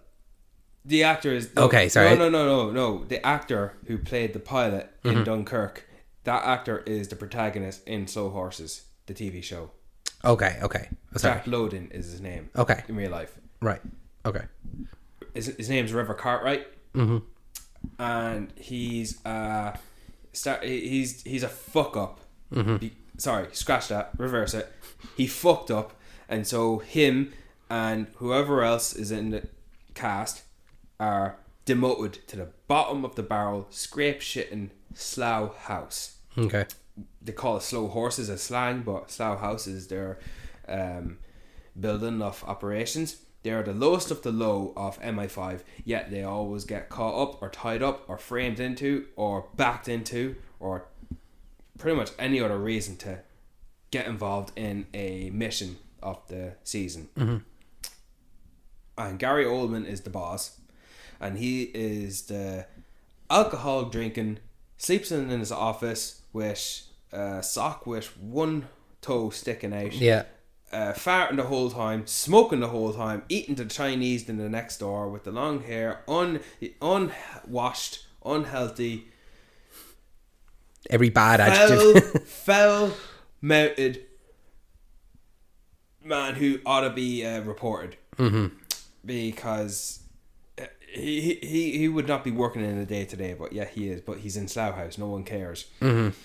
The actor is... Okay, sorry. No. The actor who played the pilot in Dunkirk, that actor is the protagonist in Slow Horses, the TV show. Okay. Oh, sorry. Jack Lowden is his name. Okay. In real life. Right. Okay. His name's River Cartwright. And he's a fuck up. Sorry, scratch that. Reverse it. He fucked up, and so him and whoever else is in the cast are demoted to the bottom of the barrel, scrape shitting slough house. Okay. They call it Slow Horses as slang, but slough house is their building of operations. They are the lowest of the low of MI5, yet they always get caught up or tied up or framed into or backed into or pretty much any other reason to get involved in a mission of the season. Mm-hmm. And Gary Oldman is the boss, and he is the alcohol drinking, sleeps in his office with a sock with one toe sticking out. Yeah. Farting the whole time, smoking the whole time, eating the Chinese in the next door with the long hair, unwashed, unhealthy, every bad adjective, foul-mouthed man who ought to be reported. Mm-hmm. Because he would not be working in a day to day, but yeah, he is. But he's in Slough House. No one cares. Mm-hmm.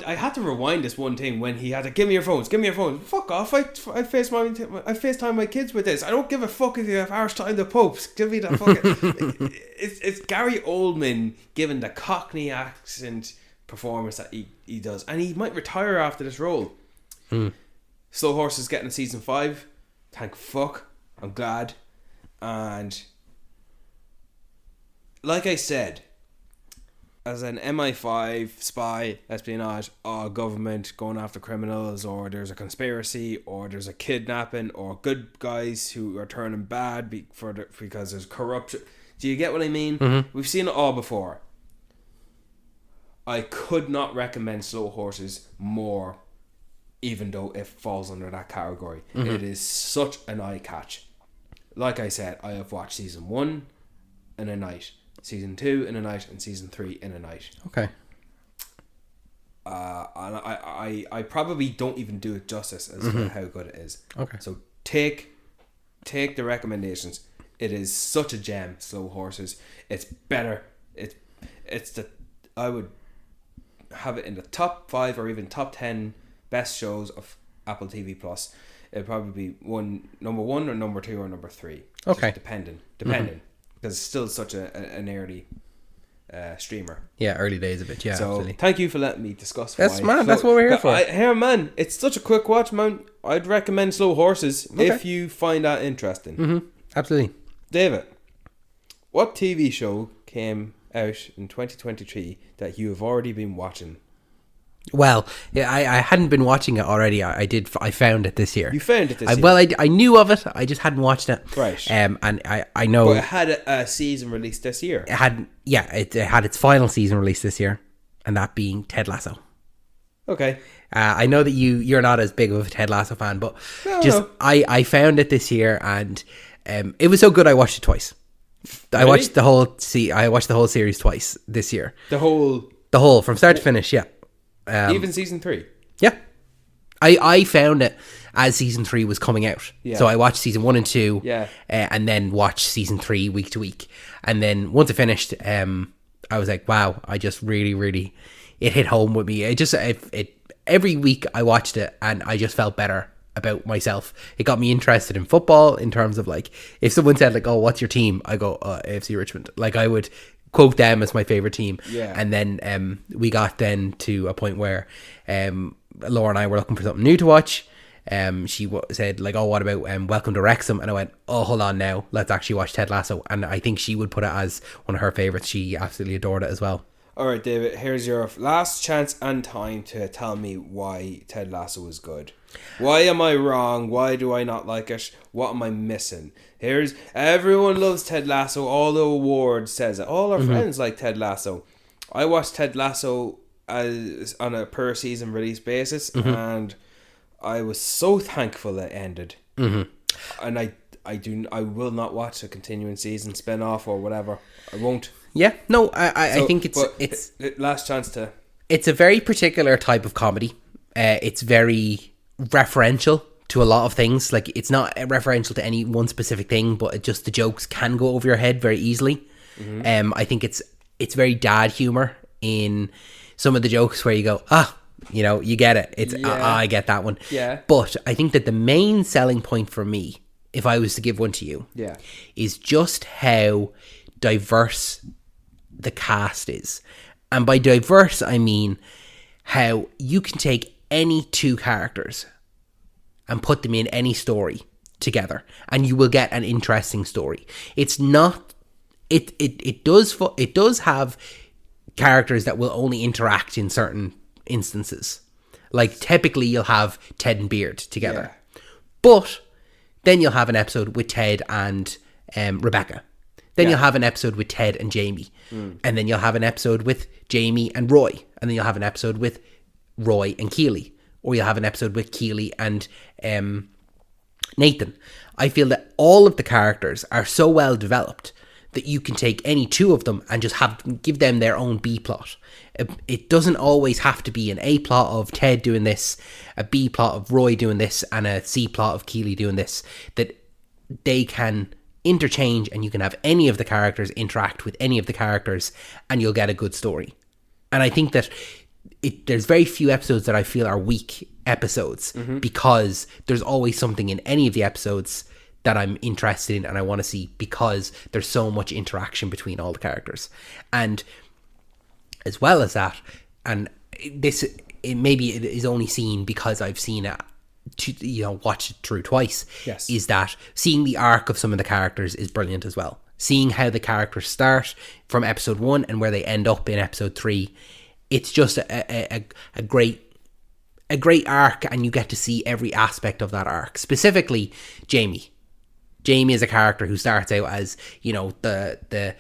I had to rewind this one thing when he had to give me your phones. Fuck off! I FaceTime my kids with this. I don't give a fuck if you have Irish time the Popes. Give me that fucking. It's Gary Oldman giving the Cockney accent performance that he does, and he might retire after this role. Slow Horse is getting a season 5. Thank fuck. I'm glad. And like I said, as an MI5 spy, espionage, or government going after criminals, or there's a conspiracy, or there's a kidnapping, or good guys who are turning bad because there's corruption. Do you get what I mean? Mm-hmm. We've seen it all before. I could not recommend Slow Horses more, even though it falls under that category. Mm-hmm. It is such an eye catch. Like I said, I have watched season 1 in a night, season 2 in a night, and season 3 in a night. Okay. And I probably don't even do it justice as to how good it is. Okay. So take the recommendations. It is such a gem, Slow Horses. It's better. I would have it in the top 5 or even top 10 best shows of Apple TV Plus. It'd probably be number 1 or number 2 or number 3. Okay. Just depending. Because it's still such an early streamer. Yeah, early days of it. Yeah, so absolutely. Thank you for letting me discuss. That's mad. That's what we're here for. Man, it's such a quick watch, man. I'd recommend Slow Horses if you find that interesting. Mm-hmm. Absolutely. David, what TV show came out in 2023 that you have already been watching? Well, yeah, I hadn't been watching it already. I found it this year. You found it this year? Well, I knew of it. I just hadn't watched it. Right. And I know. But it had a season released this year. It had its final season released this year, and that being Ted Lasso. Okay. I know that you're not as big of a Ted Lasso fan, but I found it this year, and it was so good I watched it twice. Really? I watched the whole series twice this year. The whole from start to finish, yeah. Even season 3. Yeah. I found it as season 3 was coming out. Yeah. So I watched season 1 and 2. Yeah. And then watched season 3 week to week. And then once it finished, I was like, wow, I just really, really, it hit home with me. Every week I watched it and I just felt better about myself. It got me interested in football in terms of like, if someone said like, oh, what's your team? I go, AFC Richmond. Like I would quote them as my favorite team. Yeah. And then we got then to a point where Laura and I were looking for something new to watch. She said like, oh, what about Welcome to Wrexham? And I went, oh, hold on now, let's actually watch Ted Lasso. And I think she would put it as one of her favorites. She absolutely adored it as well. Alright, David, here's your last chance and time to tell me why Ted Lasso is good. Why am I wrong? Why do I not like it? What am I missing? Everyone loves Ted Lasso. All the awards says it. All our friends like Ted Lasso. I watched Ted Lasso on a per season release basis, and I was so thankful it ended. And I will not watch a continuing season, spin off or whatever. I won't. Yeah, no, I think it's last chance to. It's a very particular type of comedy. It's very referential to a lot of things. Like it's not referential to any one specific thing, but the jokes can go over your head very easily. I think it's very dad humor in some of the jokes where you go, you get it. It's I get that one. Yeah. But I think that the main selling point for me, if I was to give one to you, is just how diverse the cast is. And by diverse I mean how you can take any two characters and put them in any story together, and you will get an interesting story. It's not. It does have characters that will only interact in certain instances. Like typically you'll have Ted and Beard together. Yeah. But then you'll have an episode with Ted and Rebecca. Then you'll have an episode with Ted and Jamie. And then you'll have an episode with Jamie and Roy. And then you'll have an episode with Roy and Keely. Or you'll have an episode with Keely and Nathan. I feel that all of the characters are so well developed that you can take any two of them and just give them their own B plot. It doesn't always have to be an A plot of Ted doing this, a B plot of Roy doing this, and a C plot of Keely doing this. That they can interchange, and you can have any of the characters interact with any of the characters, and you'll get a good story. And I think that there's very few episodes that I feel are weak episodes, because there's always something in any of the episodes that I'm interested in and I want to see, because there's so much interaction between all the characters. And as well as that, and this, maybe it is only seen because I've seen it, watch it through twice, yes, is that seeing the arc of some of the characters is brilliant as well. Seeing how the characters start from episode 1 and where they end up in episode 3, it's just a great arc, and you get to see every aspect of that arc. Specifically, Jamie is a character who starts out as, the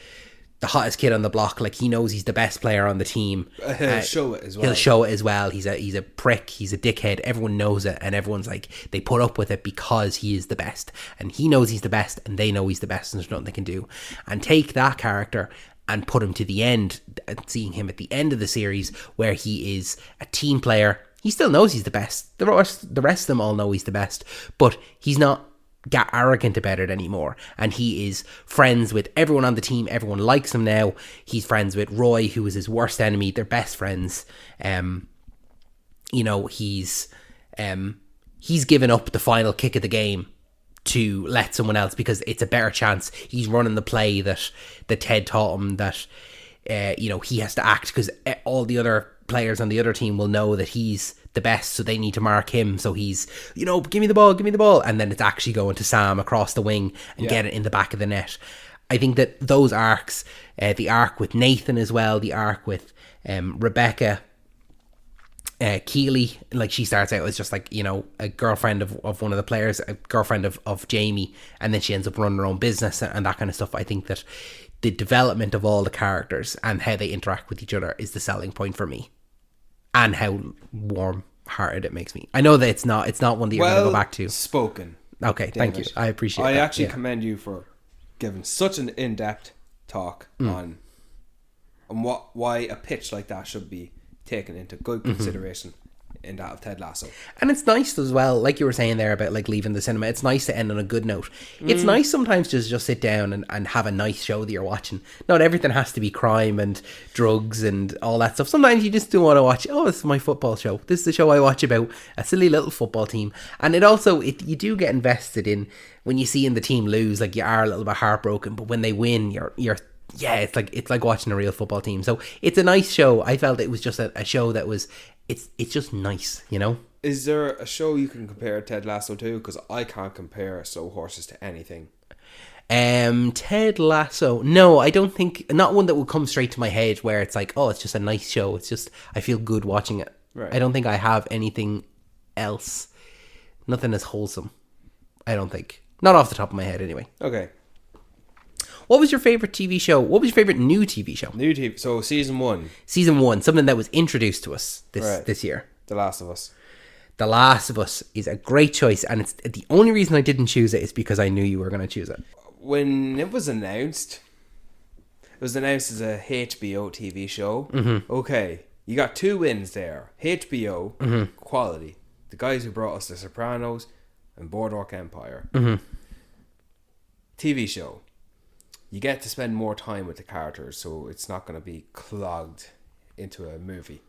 hottest kid on the block. Like, he knows he's the best player on the team. He'll show it as well. He'll show it as well. He's a prick. He's a dickhead. Everyone knows it, and everyone's like, they put up with it because he is the best, and he knows he's the best, and they know he's the best, and there's nothing they can do. And take that character and put him to the end, and seeing him at the end of the series where he is a team player. He still knows he's the best. The rest of them all know he's the best, but he's not get arrogant about it anymore, and he is friends with everyone on the team. Everyone likes him now. He's friends with Roy, who is his worst enemy. They're best friends. He's given up the final kick of the game to let someone else, because it's a better chance. He's running the play that Ted taught him, that he has to act, because all the other players on the other team will know that he's the best, so they need to mark him. So he's, give me the ball, and then it's actually going to Sam across the wing and get it in the back of the net. I think that those arcs, the arc with Nathan as well, the arc with Rebecca, Keely, like, she starts out as just like, a girlfriend of one of the players, a girlfriend of Jamie, and then she ends up running her own business and that kind of stuff. I think that the development of all the characters and how they interact with each other is the selling point for me, and how warm-hearted it makes me. I know that it's not one that you're going to go back to. Spoken. Okay, David. Thank you. I appreciate it. I actually commend you for giving such an in-depth talk on why a pitch like that should be taken into good consideration in that of Ted Lasso. And it's nice as well, like you were saying there about like leaving the cinema, it's nice to end on a good note. It's nice sometimes to just sit down and have a nice show that you're watching. Not everything has to be crime and drugs and all that stuff. Sometimes you just do want to watch, this is my football show. This is the show I watch about a silly little football team. And it also, you do get invested in, when you see the team lose, like, you are a little bit heartbroken, but when they win, you're it's like watching a real football team. So it's a nice show. I felt it was just a show that was, it's just nice, Is there a show you can compare Ted Lasso to? Because I can't compare Slow Horses to anything. Ted Lasso, no, I don't think, not one that would come straight to my head where it's like, it's just a nice show. It's just, I feel good watching it. Right. I don't think I have anything else. Nothing as wholesome, I don't think. Not off the top of my head, anyway. Okay. What was your favourite TV show? What was your favourite new TV show? New TV. So season 1. Season 1, something that was introduced to us this year. The Last of Us. The Last of Us is a great choice, and it's the only reason I didn't choose it is because I knew you were going to choose it. When it was announced as a HBO TV show. Mm-hmm. Okay, you got 2 wins there. HBO, quality. The guys who brought us The Sopranos and Boardwalk Empire. Mm-hmm. TV show. You get to spend more time with the characters, so it's not going to be clogged into a movie.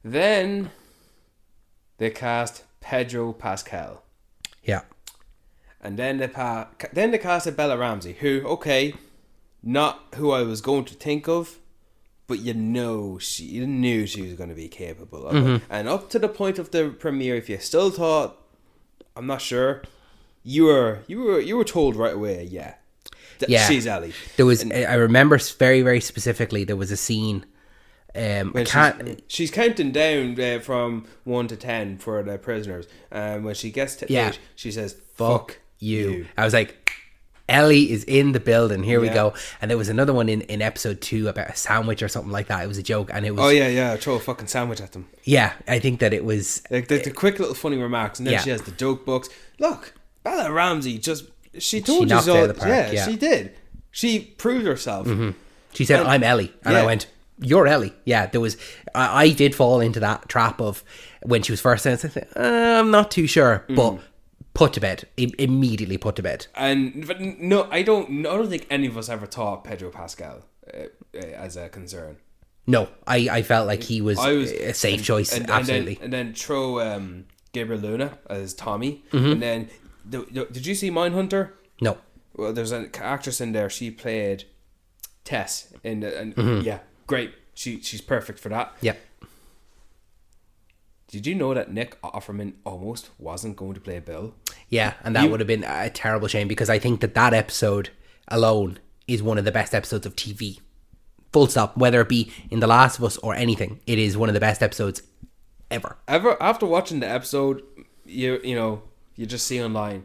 Then they cast Pedro Pascal. Yeah. And then they casted Bella Ramsey, who, okay, not who I was going to think of, but you knew she was going to be capable of it. And up to the point of the premiere, if you still thought, I'm not sure, you were told right away, yeah, she's Ellie. There was, I remember very, very specifically, there was a scene. She's counting down from 1 to 10 for the prisoners. When she gets to 8, she says, "Fuck you." I was like, Ellie is in the building. Here we go. And there was another one in episode 2 about a sandwich or something like that. It was a joke, and it was throw a fucking sandwich at them. Yeah, I think that it was like the quick little funny remarks, and then she has the joke books. Look, Bella Ramsey she told you so. She did. She proved herself. She said, "I'm Ellie," and I went, "You're Ellie." Yeah, there was. I did fall into that trap of when she was first announced. I'm not too sure, but put to bed immediately. Put to bed. But no, I don't think any of us ever thought Pedro Pascal as a concern. No, I felt like he was a safe choice. Absolutely. And then throw Gabriel Luna as Tommy, and then did you see Mindhunter? No. Well, there's an actress in there. She played Tess, and yeah, great. She's perfect for that. Yeah. Did you know that Nick Offerman almost wasn't going to play Bill? Yeah, and that would have been a terrible shame, because I think that episode alone is one of the best episodes of TV. Full stop. Whether it be in The Last of Us or anything, it is one of the best episodes ever. After watching the episode, you just see online,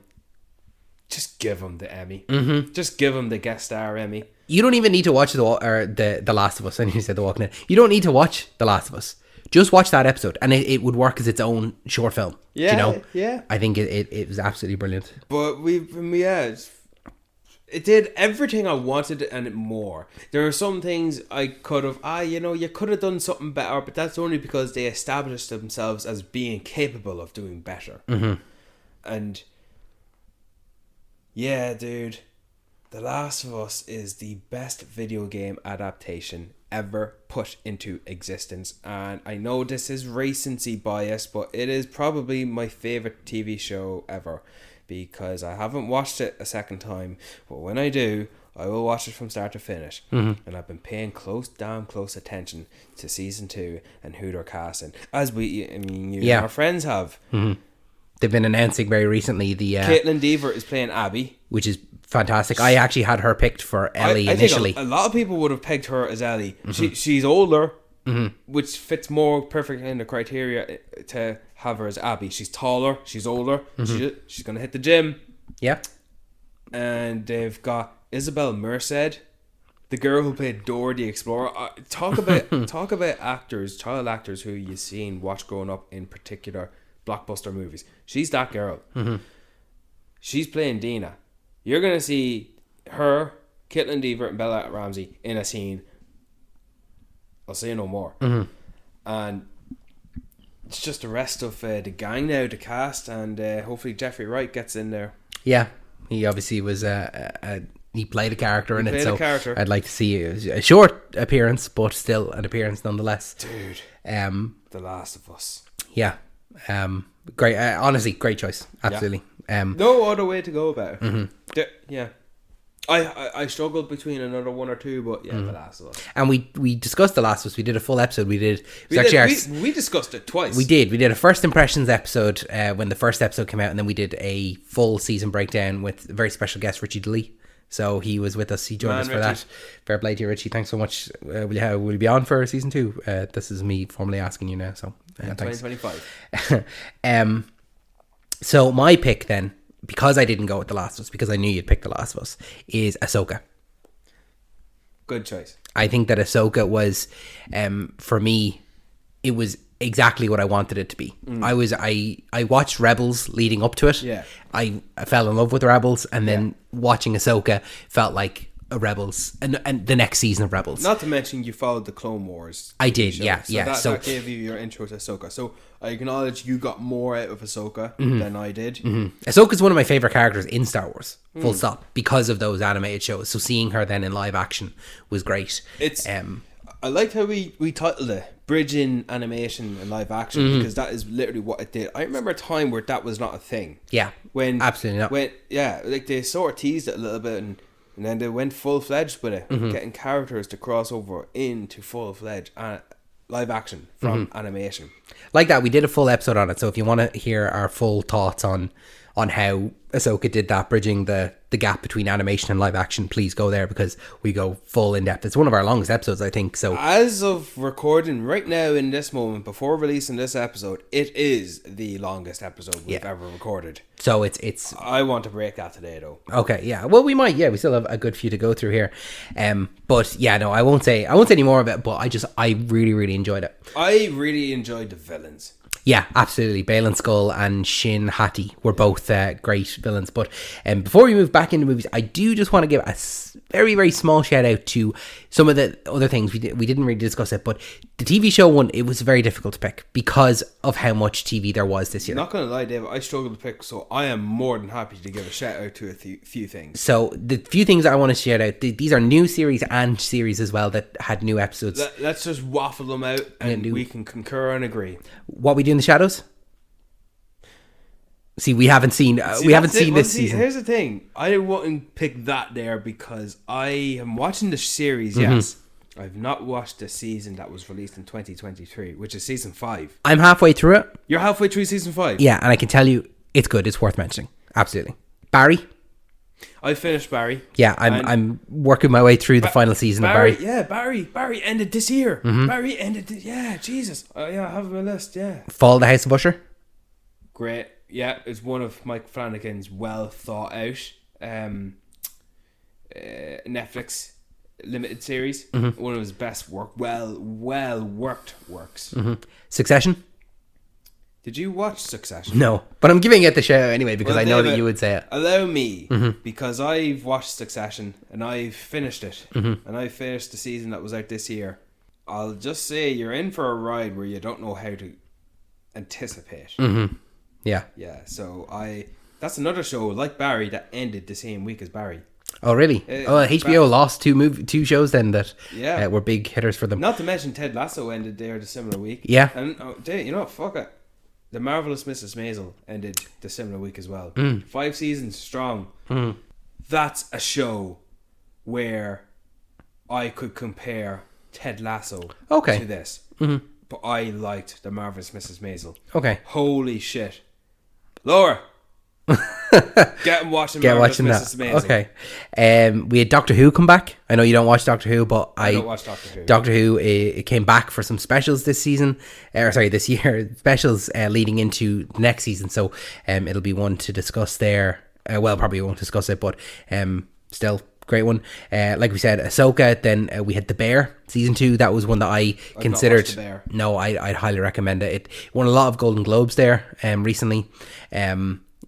just give him the Emmy. Just give him the guest star Emmy. You don't even need to watch the Last of Us. I need to say The Walking Dead. You don't need to watch The Last of Us. Just watch that episode, and it would work as its own short film. Yeah, I think it was absolutely brilliant. But it did everything I wanted and more. There are some things I could have, you could have done something better, but that's only because they established themselves as being capable of doing better. And yeah, dude, The Last of Us is the best video game adaptation ever put into existence, and I know this is recency bias, but it is probably my favorite TV show ever, because I haven't watched it a second time, but when I do, I will watch it from start to finish. And I've been paying close attention to season 2 and who they're casting, as you and our friends have. They've been announcing very recently the Caitlin Dever is playing Abby, which is fantastic. I actually had her picked for Ellie initially. Think a lot of people would have pegged her as Ellie. She's older, which fits more perfectly in the criteria to have her as Abby. She's taller, she's older, she's going to hit the gym. Yeah. And they've got Isabel Merced, the girl who played Dora the Explorer. Talk about actors, child actors who you've seen watch growing up in particular blockbuster movies. She's that girl. She's playing Dina. You're going to see her, Caitlin Dever, and Bella Ramsey in a scene. I'll say no more. And it's just the rest of the gang now, the cast, and hopefully Jeffrey Wright gets in there. Yeah, he obviously was he played a character in it, so I'd like to see a short appearance, but still an appearance nonetheless. Dude, The Last of Us. Yeah, great. Honestly, great choice. Absolutely. No other way to go about it. Yeah. I struggled between another one or two, but The Last of Us. And we discussed The Last of Us. We did a full episode. We discussed it twice. We did a first impressions episode when the first episode came out, and then we did a full season breakdown with a very special guest, Richie DeLee. So he was with us. He joined us for that. Fair play to you, Richie. Thanks so much. Will you be on for season 2? This is me formally asking you now. So thanks. 2025. So my pick then, because I didn't go with The Last of Us, because I knew you'd pick The Last of Us, is Ahsoka. Good choice. I think that Ahsoka was, for me, it was exactly what I wanted it to be. I watched Rebels leading up to it. Yeah. I fell in love with Rebels, and then watching Ahsoka felt like a Rebels and the next season of Rebels. Not to mention you followed the Clone Wars. I did, show. yeah. So that gave you your intro to Ahsoka. So I acknowledge you got more out of Ahsoka than I did. Ahsoka's one of my favorite characters in Star Wars. Full stop. Because of those animated shows. So seeing her then in live action was great. It's I liked how we titled it Bridging Animation and Live Action, because that is literally what it did. I remember a time where that was not a thing. Yeah. Absolutely not. Like they sort of teased it a little bit, and then they went full-fledged with it, getting characters to cross over into full-fledged live action from animation. Like that, we did a full episode on it, so if you want to hear our full thoughts on on how Ahsoka did that, bridging the gap between animation and live action, please go there because we go full in depth. It's one of our longest episodes, I think. So as of recording right now in this moment, before releasing this episode, it is the longest episode we've ever recorded. So it's I want to break that today though. okay, yeah. Well, we might. Yeah, we still have a good few to go through here. But yeah, no, I won't say any more of it. But I really, really enjoyed it. I really enjoyed the villains. Yeah, absolutely. Balin Skull and Shin Hati were both great villains. But before we move back into movies, I do just want to give a very, very small shout out to some of the other things. We didn't really discuss it, but the TV show one, it was very difficult to pick because of how much TV there was this year. Not going to lie, Dave, I struggled to pick, so I am more than happy to give a shout out to a few things. So the few things I want to shout out, these are new series and series as well that had new episodes. Let's just waffle them out and we can concur and agree. What We Do in the Shadows? See, we haven't seen this season. Here's the thing. I wouldn't pick that there because I am watching the series, yes. I've not watched the season that was released in 2023, which is season 5. I'm halfway through it. You're halfway through season 5? Yeah, and I can tell you, it's good. It's worth mentioning. Absolutely. Barry? I finished Barry. Yeah, I'm working my way through the final season of Barry. Yeah, Barry ended this year. Barry ended Jesus. Yeah, I have it on my list, yeah. Fall of the House of Usher? Great. Yeah, it's one of Mike Flanagan's well thought out Netflix limited series. One of his best well worked works. Succession? Did you watch Succession? No, but I'm giving it the shout anyway because I know that you would say it. Allow me, because I've watched Succession and I've finished it, and I finished the season that was out this year. I'll just say you're in for a ride where you don't know how to anticipate. Yeah. Yeah, so that's another show like Barry that ended the same week as Barry. Oh, really? HBO lost two shows then that were big hitters for them. Not to mention Ted Lasso ended there the similar week. Yeah. And you know what? Fuck it. The Marvelous Mrs. Maisel ended the similar week as well. 5 seasons strong. That's a show where I could compare Ted Lasso to this. But I liked The Marvelous Mrs. Maisel. Okay. Holy shit. Laura! Get watching Mrs. Maisel. Okay. We had Doctor Who come back. I know you don't watch Doctor Who, but I don't watch Doctor Who. Doctor Who it came back for some specials this season. This year. Specials leading into the next season. So it'll be one to discuss there. Probably won't discuss it, but still great one. Like we said, Ahsoka. Then we had The Bear season 2. That was one that I considered. Not watched The Bear. No, I'd highly recommend it. It won a lot of Golden Globes there recently.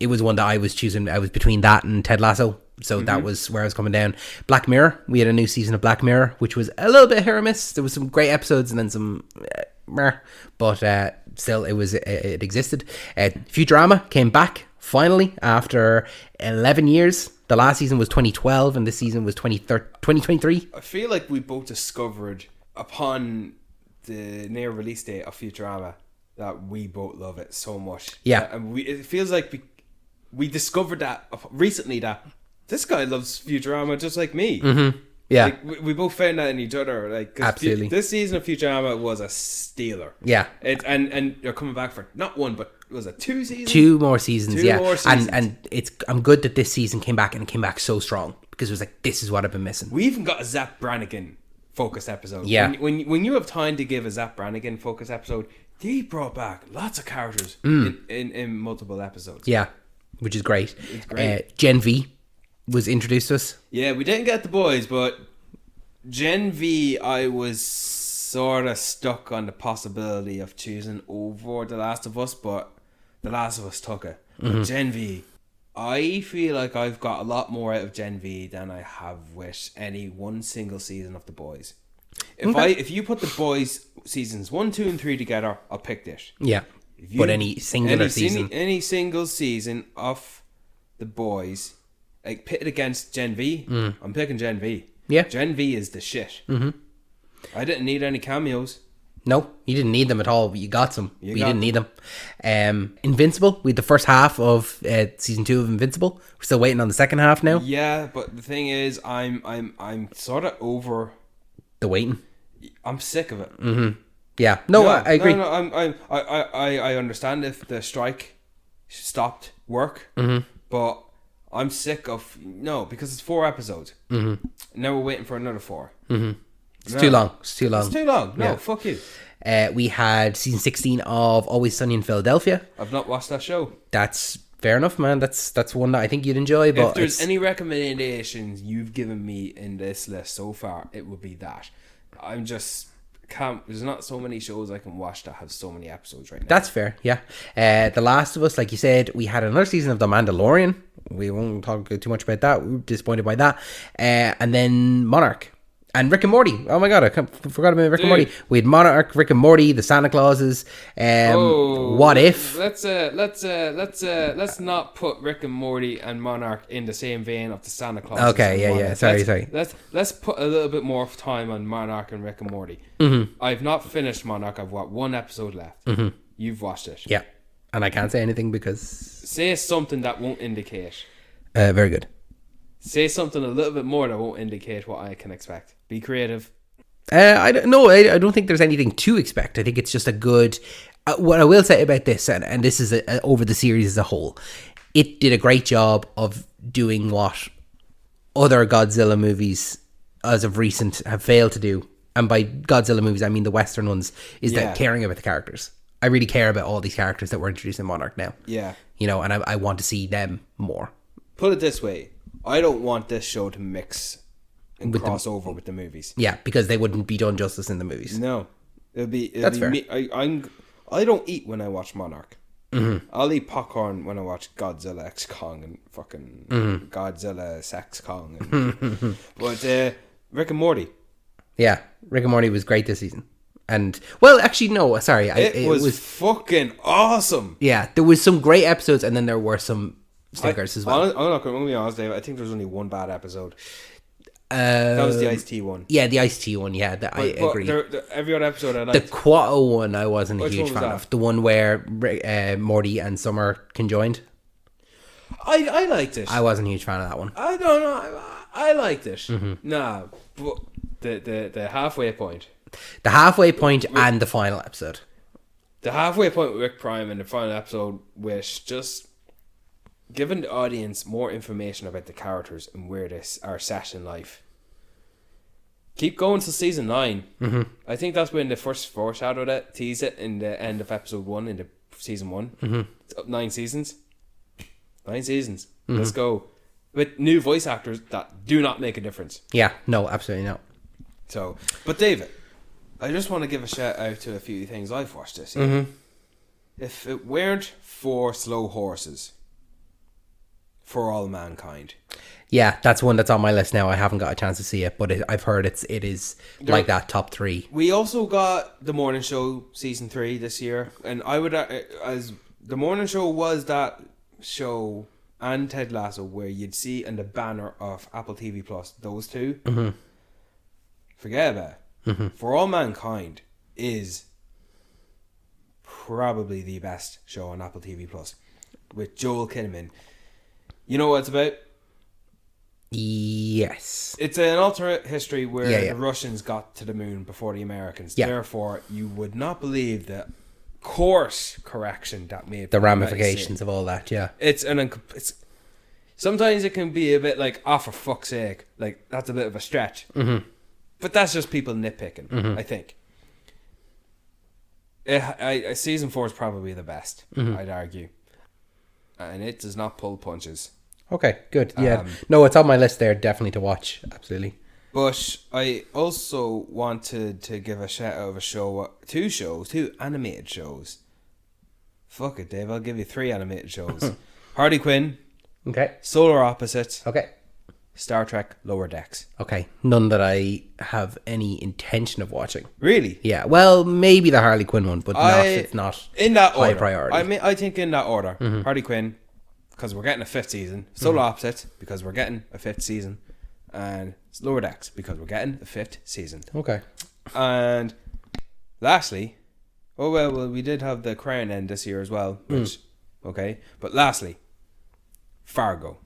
It was one that I was choosing. I was between that and Ted Lasso, so that was where I was coming down. Black Mirror. We had a new season of Black Mirror, which was a little bit hit or miss. There was some great episodes and then some but still it existed. Futurama came back finally after 11 years. The last season was 2012 and this season was 2023. I feel like we both discovered upon the near release date of Futurama that we both love it so much. Yeah. And it feels like we discovered that recently that this guy loves Futurama just like me. Yeah. Like, we both found that in each other. Like, absolutely. This season of Futurama was a stealer. Yeah. And you're coming back for not one, but was it 2 seasons? 2 more seasons, Two more seasons. And I'm good that this season came back and it came back so strong because it was like, this is what I've been missing. We even got a Zap Brannigan focused episode. Yeah. When you have time to give a Zap Brannigan focused episode, he brought back lots of characters in multiple episodes. Yeah, which is great. It's great. Gen V was introduced to us. Yeah, we didn't get the boys, but Gen V, I was sort of stuck on the possibility of choosing over The Last of Us, but The Last of Us took it. But Gen V, I feel like I've got a lot more out of Gen V than I have with any one single season of The Boys. If you put The Boys seasons 1, 2 and 3 together, I'll pick this. Yeah. But any single season. Any single season of The Boys, like pitted against Gen V, I'm picking Gen V. Yeah. Gen V is the shit. I didn't need any cameos. No, you didn't need them at all, but you got some. You didn't need them. Invincible, we had the first half of season 2 of Invincible. We're still waiting on the second half now. Yeah, but the thing is, I'm sort of over the waiting. I'm sick of it. Yeah, no, I agree. No, I understand if the strike stopped work. But I'm sick of because it's 4 episodes. Now we're waiting for another 4. It's too long. It's too long. It's too long. No, Yeah. fuck you. We had season 16 of Always Sunny in Philadelphia. I've not watched that show. That's fair enough, man. That's one that I think you'd enjoy. But If there's any recommendations you've given me in this list so far, it would be that. I'm just can't. There's not so many shows I can watch that have so many episodes right now. that's fair, yeah. The Last of Us, like you said, we had another season of The Mandalorian. We won't talk too much about that. We were disappointed by that. And then Monarch. And Rick and Morty. Oh my god, forgot about Rick and Morty. We had Monarch, Rick and Morty, the Santa Clauses. What If? Let's not put Rick and Morty and Monarch in the same vein of the Santa Claus. Okay, yeah. Sorry. Let's put a little bit more time on Monarch and Rick and Morty. I've not finished Monarch. I've got 1 episode left. You've watched it. Yeah. And I can't say anything because... Say something that won't indicate. very good. Say something a little bit more that won't indicate what I can expect. Be creative. I don't think there's anything to expect. I think it's just a good... what I will say about this, and this is over the series as a whole, it did a great job of doing what other Godzilla movies as of recent have failed to do. And by Godzilla movies, I mean the Western ones, is that caring about the characters. I really care about all these characters that were introduced in Monarch now. Yeah. And I want to see them more. Put it this way. I don't want this show to mix and cross over with the movies. Yeah, because they wouldn't be done justice in the movies. No. That's fair. I don't eat when I watch Monarch. I'll eat popcorn when I watch Godzilla X Kong and fucking Godzilla Sex Kong. But Rick and Morty. Yeah, Rick and Morty was great this season. And, well, actually, no, sorry. It was fucking awesome. Yeah, there was some great episodes and then there were some stinkers as well. I'm not going to be honest, Dave. I think there was only 1 bad episode. That was the Ice-T one. Yeah, the Ice-T one, yeah. I agree. Every other episode I liked. The Quato one I wasn't a huge fan that? of. The one where Morty and Summer conjoined. I liked it. I wasn't a huge fan of that one. I don't know. I liked it. Nah, but the halfway point. The halfway point and the final episode. The halfway point with Rick Prime and the final episode, which just giving the audience more information about the characters and where they are set in life. Keep going to season 9. I think that's when they first foreshadowed it, tease it in the end of episode 1 in the season 1. It's up 9 seasons. 9 seasons. Let's go. With new voice actors that do not make a difference. Yeah, no, absolutely not. So, but David, I just want to give a shout out to a few things I've watched this year. If it weren't for Slow Horses, For All Mankind. Yeah, that's one that's on my list now. I haven't got a chance to see it, but I've heard it is like that top 3. We also got The Morning Show season 3 this year, and I would as The Morning Show was that show and Ted Lasso where you'd see in the banner of Apple TV Plus those two. Forget about it. For All Mankind is probably the best show on Apple TV Plus with Joel Kinnaman. You know what it's about? Yes. It's an alternate history where the Russians got to the moon before the Americans. Yeah. Therefore, you would not believe the course correction that made The ramifications of all that, yeah. It's sometimes it can be a bit like, oh, for fuck's sake, like that's a bit of a stretch. But that's just people nitpicking, I think. Season 4 is probably the best, I'd argue. And it does not pull punches. Okay, good. Yeah. No, it's on my list there, definitely to watch. Absolutely. But I also wanted to give a shout out of two animated shows. Fuck it, Dave, I'll give you 3 animated shows. Harley Quinn. Okay. Solar Opposites. Okay. Star Trek Lower Decks. Okay. None that I have any intention of watching. Really? Yeah. Well, maybe the Harley Quinn one, but it's not in that high order. priority. I think in that order. Harley Quinn, because we're getting a 5th season. Solar Opposites, because we're getting a 5th season. And Lower Decks, because we're getting a 5th season. Okay. And lastly, we did have the Crown end this year as well. Which, okay. But lastly, Fargo.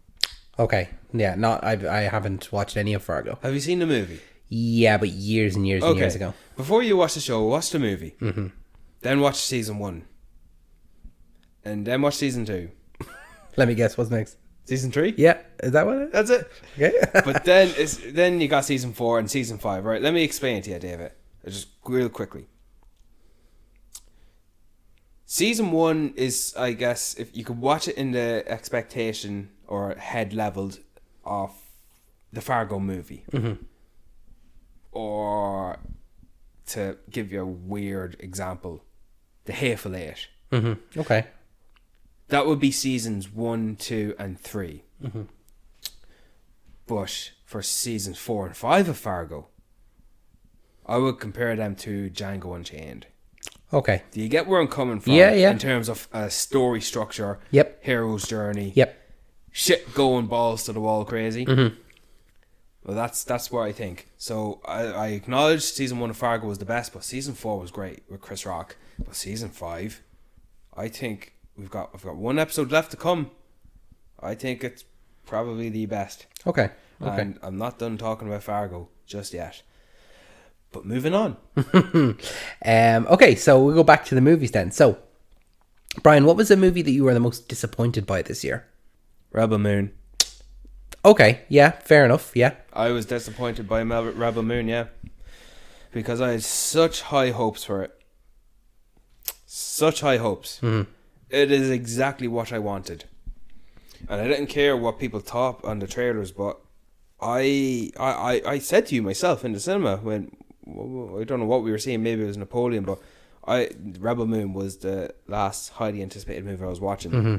Okay. Yeah, I haven't watched any of Fargo. Have you seen the movie? Yeah, but years and years and years ago. Before you watch the show, watch the movie. Then watch season 1. and then watch season 2. Let me guess. What's next? Season 3? Yeah. Is that what it is? That's it. Okay. But then you got season 4 and season 5, right? Let me explain it to you, David. Just real quickly. Season 1 is, I guess, if you could watch it in the expectation or head leveled of the Fargo movie. Mm-hmm. Or, to give you a weird example, The Hateful Eight. Mm-hmm. Okay. That would be seasons 1, 2, and 3. Mm-hmm. But for seasons 4 and 5 of Fargo, I would compare them to Django Unchained. Okay. Do you get where I'm coming from? Yeah, yeah. In terms of story structure, Yep. hero's journey, Yep. shit going balls to the wall crazy. Mm-hmm. Well, that's what I think. So I acknowledge season 1 of Fargo was the best, but season 4 was great with Chris Rock. But season 5, I think I've got one episode left to come. I think it's probably the best. Okay. And I'm not done talking about Fargo just yet. But moving on. Okay, so we'll go back to the movies then. So, Brian, what was the movie that you were the most disappointed by this year? Rebel Moon. Okay, yeah, fair enough, yeah. I was disappointed by Rebel Moon, yeah. Because I had such high hopes for it. Such high hopes. Mm-hmm. It is exactly what I wanted. And I didn't care what people thought on the trailers, but I said to you myself in the cinema when, I don't know what we were seeing, maybe it was Napoleon, but Rebel Moon was the last highly anticipated movie I was watching. Mm-hmm.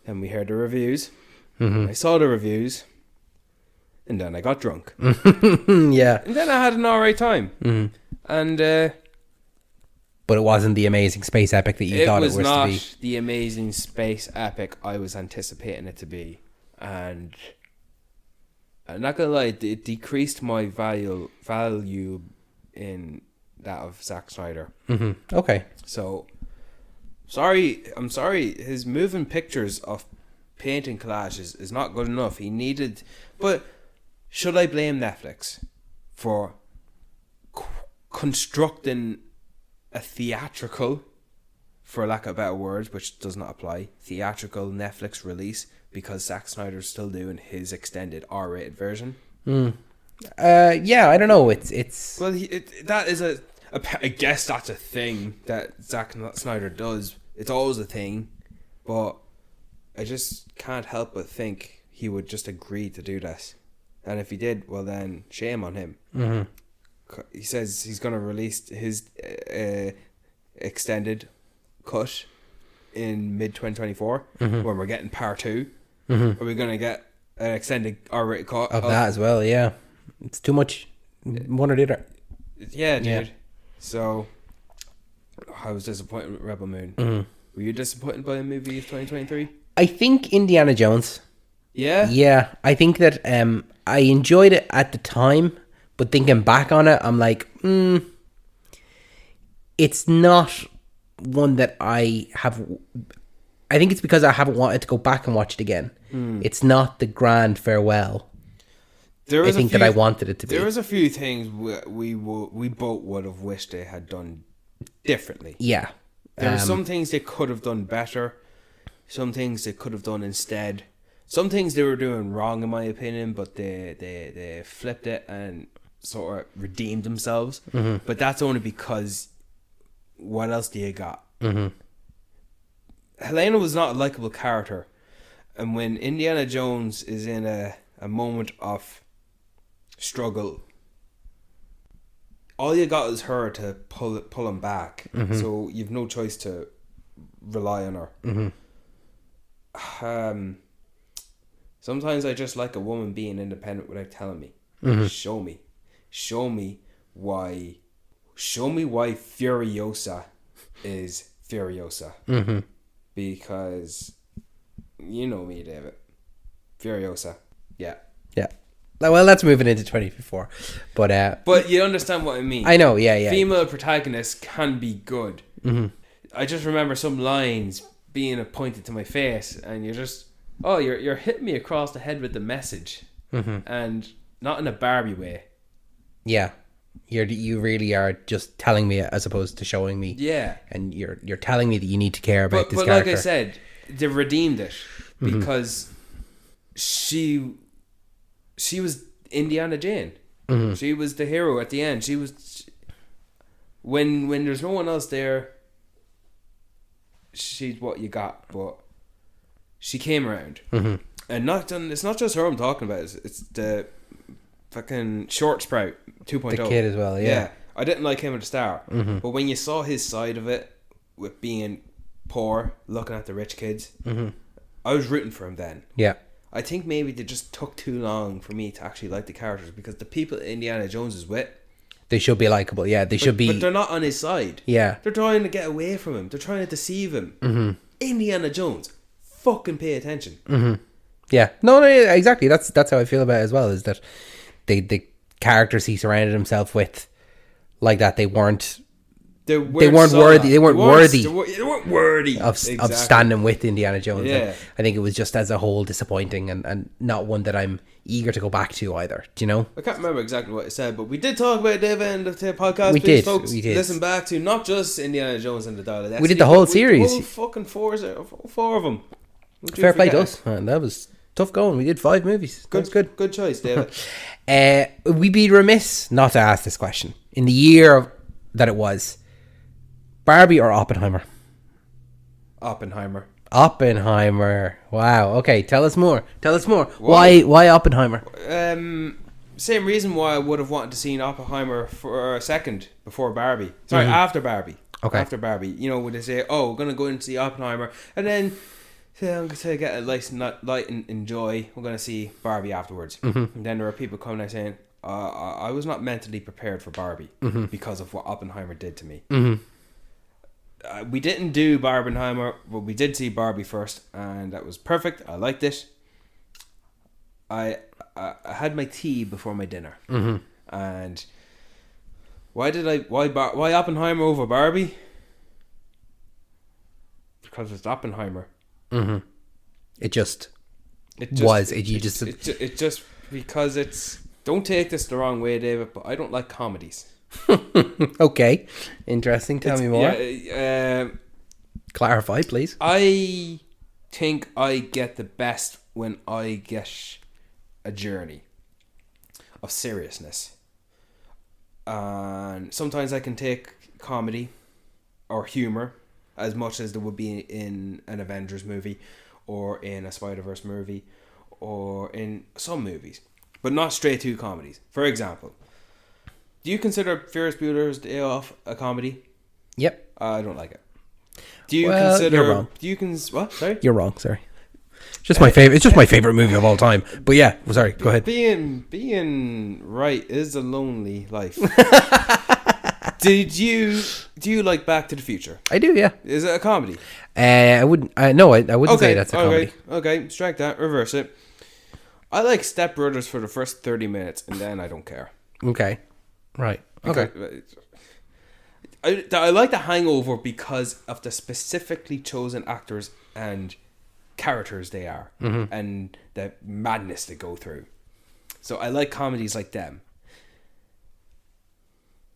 And we heard the reviews. Mm-hmm. I saw the reviews. And then I got drunk. Yeah. And then I had an alright time. Mm-hmm. And but it wasn't the amazing space epic that you thought it was not to be. the amazing space epic I was anticipating it to be. And I'm not gonna lie, it decreased my value in that of Zack Snyder. Mm-hmm. Okay. So I'm sorry, his moving pictures of painting collages is not good enough. He needed, but should I blame Netflix for constructing a theatrical, for lack of better words, which does not apply, theatrical Netflix release because Zack Snyder's still doing his extended R-rated version? Yeah, I don't know. It's Well, that is I guess that's a thing that Zack Snyder does. It's always a thing, but I just can't help but think he would just agree to do this. And if he did, well then, shame on him. Mm-hmm. He says he's going to release his extended cut in mid-2024 when we're getting part 2. Mm-hmm. Are we going to get an extended R-rated cut of that as well, yeah. It's too much one or the other. Yeah, dude. Yeah. So, I was disappointed with Rebel Moon. Mm-hmm. Were you disappointed by a movie of 2023? I think Indiana Jones. Yeah? Yeah, I think that I enjoyed it at the time, but thinking back on it, I'm like, it's not one that I have. I think it's because I haven't wanted to go back and watch it again. It's not the grand farewell. I think that I wanted it to be. There was a few things we both would have wished they had done differently. Yeah. There were some things they could have done better. Some things they could have done instead. Some things they were doing wrong, in my opinion, but they flipped it and sort of redeemed themselves. Mm-hmm. But that's only because what else do you got? Mm-hmm. Helena was not a likable character. And when Indiana Jones is in a moment of struggle, all you got is her to pull him back. Mm-hmm. So you've no choice to rely on her. Mm-hmm. Sometimes I just like a woman being independent without telling me. Mm-hmm. Show me why Furiosa is Furiosa. Mm-hmm. Because you know me, David. Furiosa. Yeah. Yeah. Well, that's moving into 2024. But you understand what I mean. I know, yeah. Female protagonists can be good. Mm-hmm. I just remember some lines being pointed to my face, and you're just, you're hitting me across the head with the message, and not in a Barbie way. Yeah. You really are just telling me as opposed to showing me. Yeah. And you're telling me that you need to care about this But character. like I said, they redeemed it because she was Indiana Jane. She was the hero at the end. She was when there's no one else there. She's what you got, but she came around, and it's not just her I'm talking about. It's the fucking short sprout 2.0. The kid as well, yeah. I didn't like him at the start, but when you saw his side of it with being poor, looking at the rich kids, I was rooting for him then. Yeah. I think maybe they just took too long for me to actually like the characters, because the people Indiana Jones is with, they should be likable. Yeah, they should be. But they're not on his side. Yeah. They're trying to get away from him. They're trying to deceive him. Indiana Jones, fucking pay attention. Yeah. No, exactly. That's how I feel about it as well, is that the characters he surrounded himself with, like that, they weren't worthy. They weren't worthy of standing with Indiana Jones. Yeah. I think it was just as a whole disappointing and not one that I'm eager to go back to either. Do you know? I can't remember exactly what I said, but we did talk about David end of the podcast. We Please, did. folks, We did. listen back to not just Indiana Jones and the Dial of Destiny. We did the whole series. The whole fucking four of them. Fair play to us. Man, that was tough going. We did 5 movies. That was good. Good choice, David. We'd be remiss not to ask this question. In the year that it was, Barbie or Oppenheimer? Oppenheimer. Wow. Okay, tell us more. Why Oppenheimer? Same reason why I would have wanted to see Oppenheimer for a second before Barbie. Sorry, after Barbie. Okay. After Barbie. You know, when they say, oh, we're going to go and see Oppenheimer, and then I'm going to get a light and enjoy, we're going to see Barbie afterwards. And then there are people coming out saying, I was not mentally prepared for Barbie because of what Oppenheimer did to me. We didn't do Barbenheimer, but we did see Barbie first, and that was perfect. I liked it. I had my tea before my dinner, and why Oppenheimer over Barbie? Because it's Oppenheimer. It just because it's. Don't take this the wrong way, David, but I don't like comedies. Okay, interesting. Tell me more. Clarify, please. I think I get the best when I get a journey of seriousness, and sometimes I can take comedy or humor as much as there would be in an Avengers movie or in a Spider-Verse movie or in some movies, but not straight to comedies. For example, do you consider Ferris Bueller's Day Off a comedy? Yep. I don't like it. Do you consider? You're wrong. What? Sorry. You're wrong. Sorry. Just my favorite. It's just my favorite movie of all time. But yeah, sorry. Go ahead. Being right is a lonely life. Do you like Back to the Future? I do. Yeah. Is it a comedy? I wouldn't. No, I wouldn't say that's a comedy. Okay. Strike that. Reverse it. I like Step Brothers for the first 30 minutes, and then I don't care. Okay. Right. Okay. I like The Hangover because of the specifically chosen actors and characters they are, and the madness they go through. So I like comedies like them.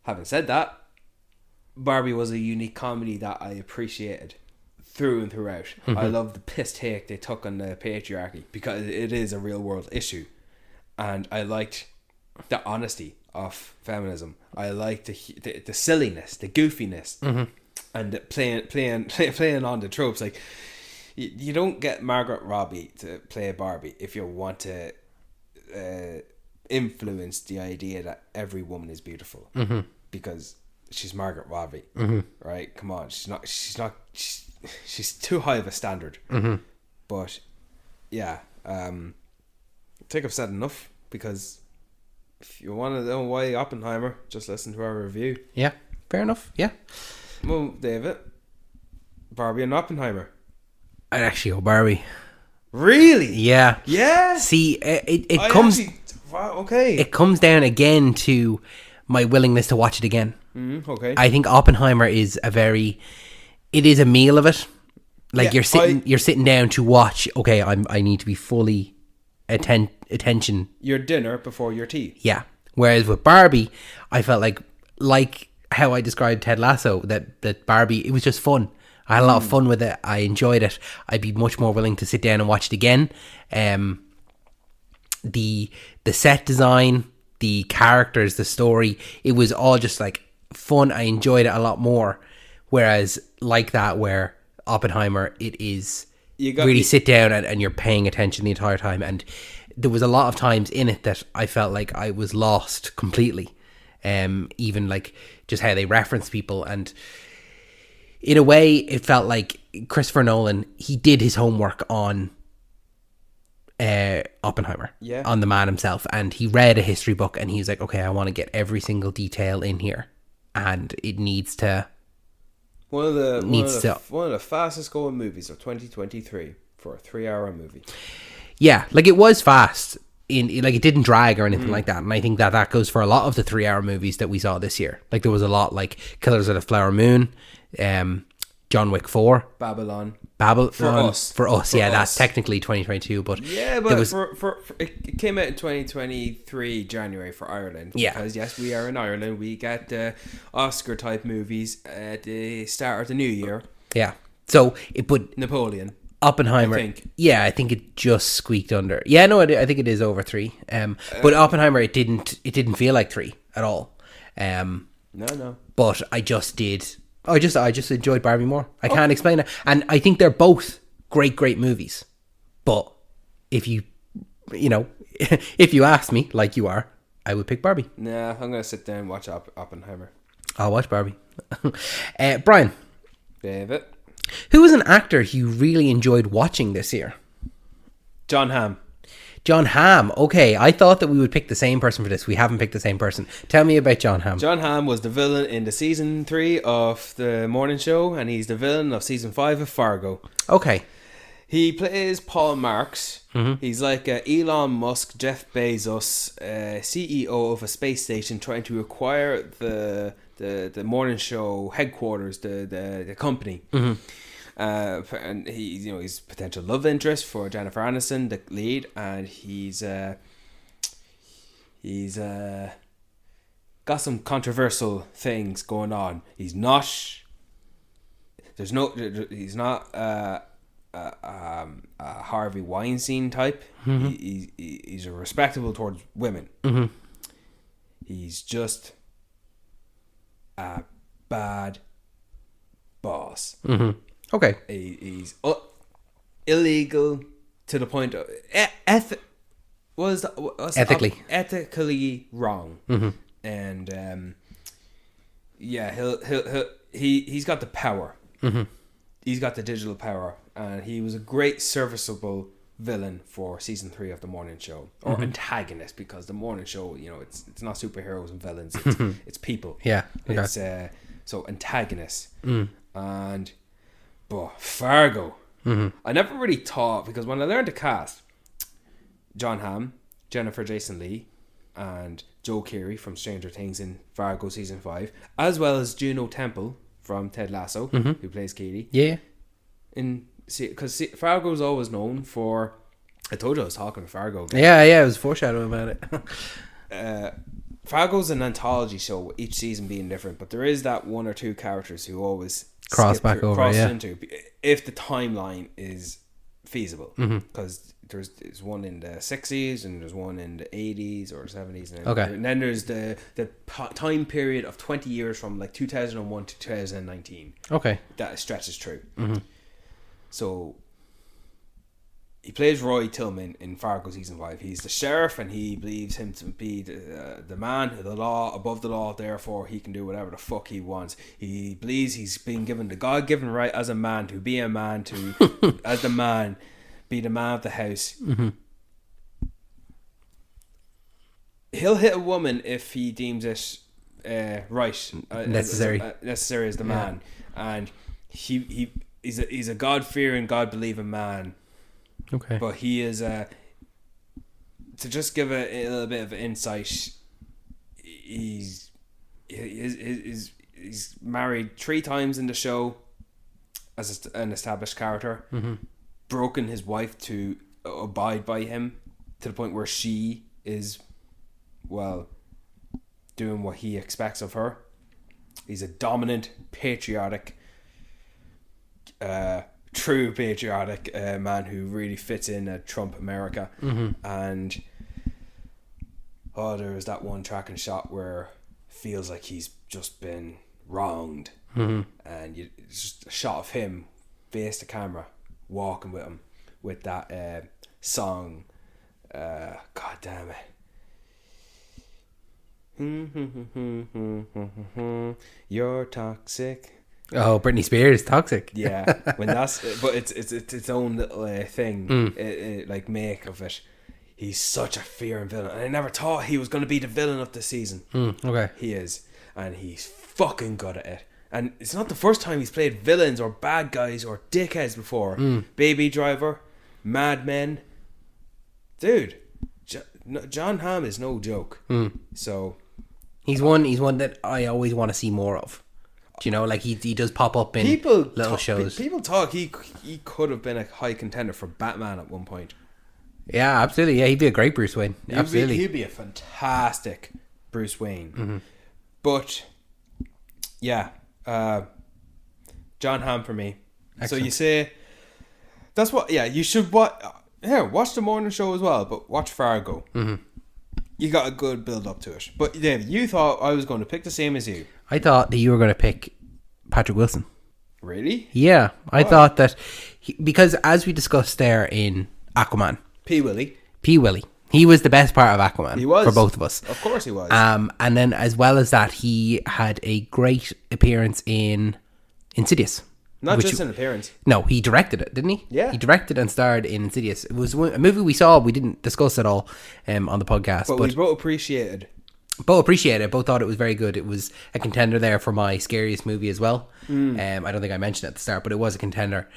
Having said that, Barbie was a unique comedy that I appreciated through and throughout. I love the piss take they took on the patriarchy because it is a real world issue, and I liked the honesty of feminism. I liked the silliness, the goofiness, and the playing on the tropes. Like you don't get Margot Robbie to play Barbie if you want to influence the idea that every woman is beautiful, because she's Margot Robbie, right? Come on, she's too high of a standard. But yeah, I think I've said enough, because if you want to know why Oppenheimer, just listen to our review. Yeah, fair enough. Yeah. Well, David, Barbie and Oppenheimer. I'd actually go Barbie. Really? Yeah. Yeah. See, it comes. Wow. Okay. It comes down again to my willingness to watch it again. Okay. I think Oppenheimer is it is a meal of it. Like you're sitting down to watch. Okay, I need to be fully attention. Your dinner before your tea. Yeah. Whereas with Barbie, I felt like how I described Ted Lasso, that Barbie, it was just fun. I had a lot of fun with it. I enjoyed it. I'd be much more willing to sit down and watch it again. The set design, the characters, the story, it was all just like fun. I enjoyed it a lot more. Whereas like that, where Oppenheimer, it is really sit down and you're paying attention the entire time. And there was a lot of times in it that I felt like I was lost completely. Even like just how they reference people, and in a way it felt like Christopher Nolan, he did his homework on Oppenheimer, on the man himself, and he read a history book and he's like, okay, I want to get every single detail in here, and it needs to one of the fastest going movies of 2023 for a 3-hour movie. Yeah, like it was fast. Like it didn't drag or anything like that, and I think that goes for a lot of the 3-hour movies that we saw this year. Like there was a lot like Killers of the Flower Moon, John Wick 4, Babylon for us. That's technically 2022, but it came out in 2023 January for Ireland. Because yes, we are in Ireland. We get Oscar type movies at the start of the new year. Yeah, so but Napoleon. Oppenheimer, I think it just squeaked under. Yeah, no, I think it is over 3. But Oppenheimer, it didn't feel like 3 at all. No. But I just enjoyed Barbie more. I can't explain it, and I think they're both great movies. But if you ask me, like you are, I would pick Barbie. Nah, I'm gonna sit down and watch Oppenheimer. I'll watch Barbie. Brian, David. Who was an actor you really enjoyed watching this year? Jon Hamm. Jon Hamm. Okay, I thought that we would pick the same person for this. We haven't picked the same person. Tell me about Jon Hamm. Jon Hamm was the villain in the season 3 of The Morning Show, and he's the villain of season 5 of Fargo. Okay. He plays Paul Marks. Mm-hmm. He's like Elon Musk, Jeff Bezos, CEO of a space station trying to acquire the Morning Show headquarters, the company. Mm-hmm. And he's potential love interest for Jennifer Aniston, the lead, and he's got some controversial things going on. He's not a Harvey Weinstein type. Mm-hmm. He's respectable towards women. Mm-hmm. He's just a bad boss. Mm-hmm. Okay. He's illegal to the point of ethically wrong. Mm-hmm. And he's got the power. Mm-hmm. He's got the digital power, and he was a great serviceable villain for season 3 of The Morning Show, or antagonist, because The Morning Show, it's not superheroes and villains, it's people. Yeah. Okay. It's so antagonist. But Fargo, I never really thought, because when I learned the cast, Jon Hamm, Jennifer Jason Leigh, and Joe Keery from Stranger Things in Fargo season 5, as well as Juno Temple from Ted Lasso, who plays Katie. Yeah. Because Fargo's always known for, I told you I was talking to Fargo again. Yeah, it was foreshadowing about it. Fargo's an anthology show, each season being different, but there is that one or two characters who always cross into, if the timeline is feasible. Because there's one in the 60s and there's one in the 80s or 70s, and then there's the time period of 20 years from like 2001 to 2019. Okay. That stretches through. So he plays Roy Tillman in Fargo season 5. He's the sheriff, and he believes him to be the man, the law, above the law, therefore he can do whatever the fuck he wants. He believes he's been given the God-given right as a man to be a man, to as the man, be the man of the house. He'll hit a woman if he deems it necessary as the man, and he's a God-fearing, God-believing man. Okay. But he is to just give a little bit of insight. He's married 3 times in the show as an established character. Broken his wife to abide by him to the point where she is, well, doing what he expects of her. He's a dominant, patriotic, true patriotic man who really fits in a Trump America. And there was that one tracking shot where it feels like he's just been wronged, and it's just a shot of him face the camera walking with him with that song, god damn it, you're toxic. Oh, Britney Spears, Toxic. Yeah, when that's but it's its own little thing like make of it. He's such a fearing villain, and I never thought he was going to be the villain of the season. Okay. He is, and he's fucking good at it. And it's not the first time he's played villains or bad guys or dickheads before. Baby Driver, Mad Men. Dude, John Hamm is no joke. So he's one that I always want to see more of. Do you know, like he does pop up in little shows. People talk he could have been a high contender for Batman at one point. Yeah, absolutely. Yeah, he'd be a great Bruce Wayne. Absolutely. He'd be a fantastic Bruce Wayne. But yeah, John Hamm for me. Excellent. So you say that's what? Yeah, you should watch the morning show as well, but watch Fargo. You got a good build up to it. But Dave, you thought I was going to pick the same as you. I thought that you were going to pick Patrick Wilson. Really? Yeah, I thought that because as we discussed there in Aquaman, P. Willie, he was the best part of Aquaman. He was for both of us. Of course, he was. And then as well as that, he had a great appearance in Insidious. Not just an appearance. No, he directed it, didn't he? Yeah. He directed and starred in Insidious. It was a movie we saw. We didn't discuss at all on the podcast. But we both appreciated. Both thought it was very good. It was a contender there for my scariest movie as well. I don't think I mentioned it at the start, but it was a contender.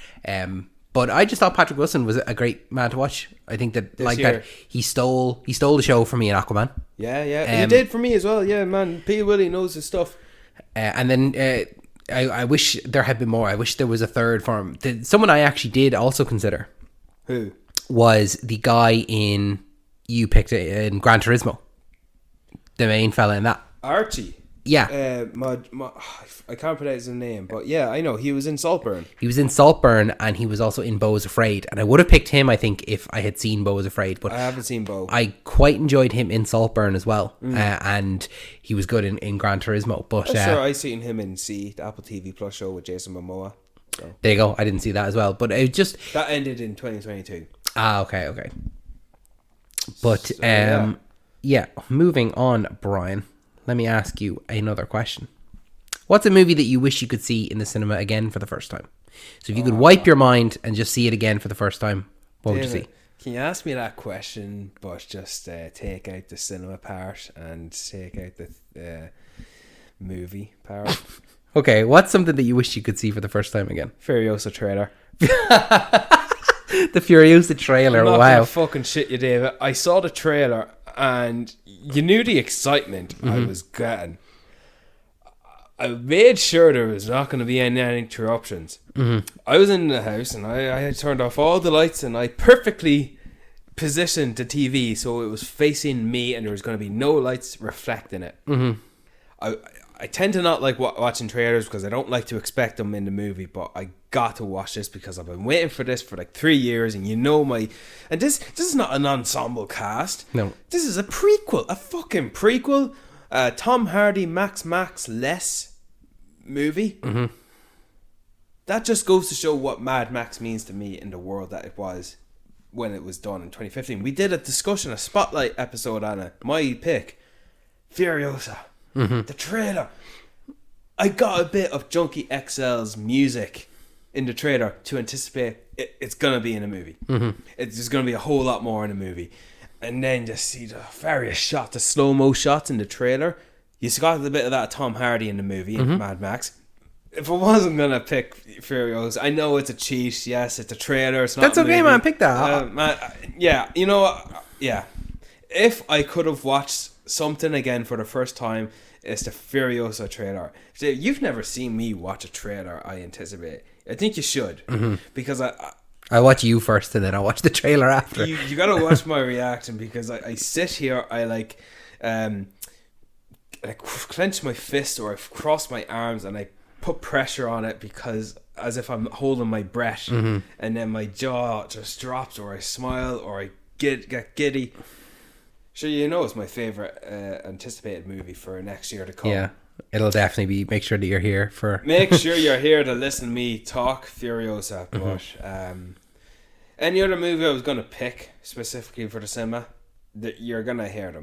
But I just thought Patrick Wilson was a great man to watch. I think that that he stole the show for me in Aquaman. Yeah. He did for me as well. Yeah, man. P. Willie knows his stuff. And then I wish there had been more. I wish there was a third for him. Someone I actually did also consider. Who? Was the guy you picked in Gran Turismo. The main fella in that. Archie. Yeah. I can't pronounce his name, but yeah, I know. He was in Saltburn. He was in Saltburn, and he was also in Beau is Afraid. And I would have picked him, I think, if I had seen Beau is Afraid. But I haven't seen Beau. I quite enjoyed him in Saltburn as well. And he was good in Gran Turismo. But sure, I seen him in the Apple TV Plus show with Jason Momoa. So. There you go. I didn't see that as well. But it just... That ended in 2022. Okay. But, yeah, moving on, Brian. Let me ask you another question. What's a movie that you wish you could see in the cinema again for the first time? So if you could wipe your mind and just see it again for the first time, what would you see? Can you ask me that question, but just take out the cinema part and take out the movie part? Okay, what's something that you wish you could see for the first time again? Furiosa trailer. The Furiosa trailer, I'm not wow. gonna fucking shit you, David. I saw the trailer and you knew the excitement I was getting. I made sure there was not going to be any interruptions. I was in the house and I had turned off all the lights and I perfectly positioned the TV so it was facing me and there was going to be no lights reflecting it. I tend to not like watching trailers because I don't like to expect them in the movie, but I got to watch this because I've been waiting for this for like 3 years, and and this is not an ensemble cast. No, this is a fucking prequel. Tom Hardy, Max Less movie. That just goes to show what Mad Max means to me in the world that it was when it was done in 2015. We did a spotlight episode on it. My pick, Furiosa. The trailer. I got a bit of Junkie XL's music in the trailer to anticipate it's gonna be in a movie. There's gonna be a whole lot more in a movie, and then just see the various shots, the slow-mo shots in the trailer. You got a bit of that Tom Hardy in the movie in Mad Max. If I wasn't gonna pick Furiosa, I know it's a cheat. Yes, it's a trailer. It's not. That's okay, man. Pick that. Yeah, you know, yeah. If I could have watched something again for the first time, it's the Furiosa trailer. You've never seen me watch a trailer, I anticipate. I think you should, because I'll watch you first and then I'll watch the trailer after. You gotta watch my reaction, because I sit here, I like clench my fist or I cross my arms and I put pressure on it because as if I'm holding my breath, and then my jaw just drops, or I smile, or I get giddy. Sure, you know it's my favorite anticipated movie for next year to come. Yeah, it'll definitely be. Make sure that you're here for. Make sure you're here to listen to me talk Furiosa. But any other movie I was going to pick specifically for the cinema, that you're going to hear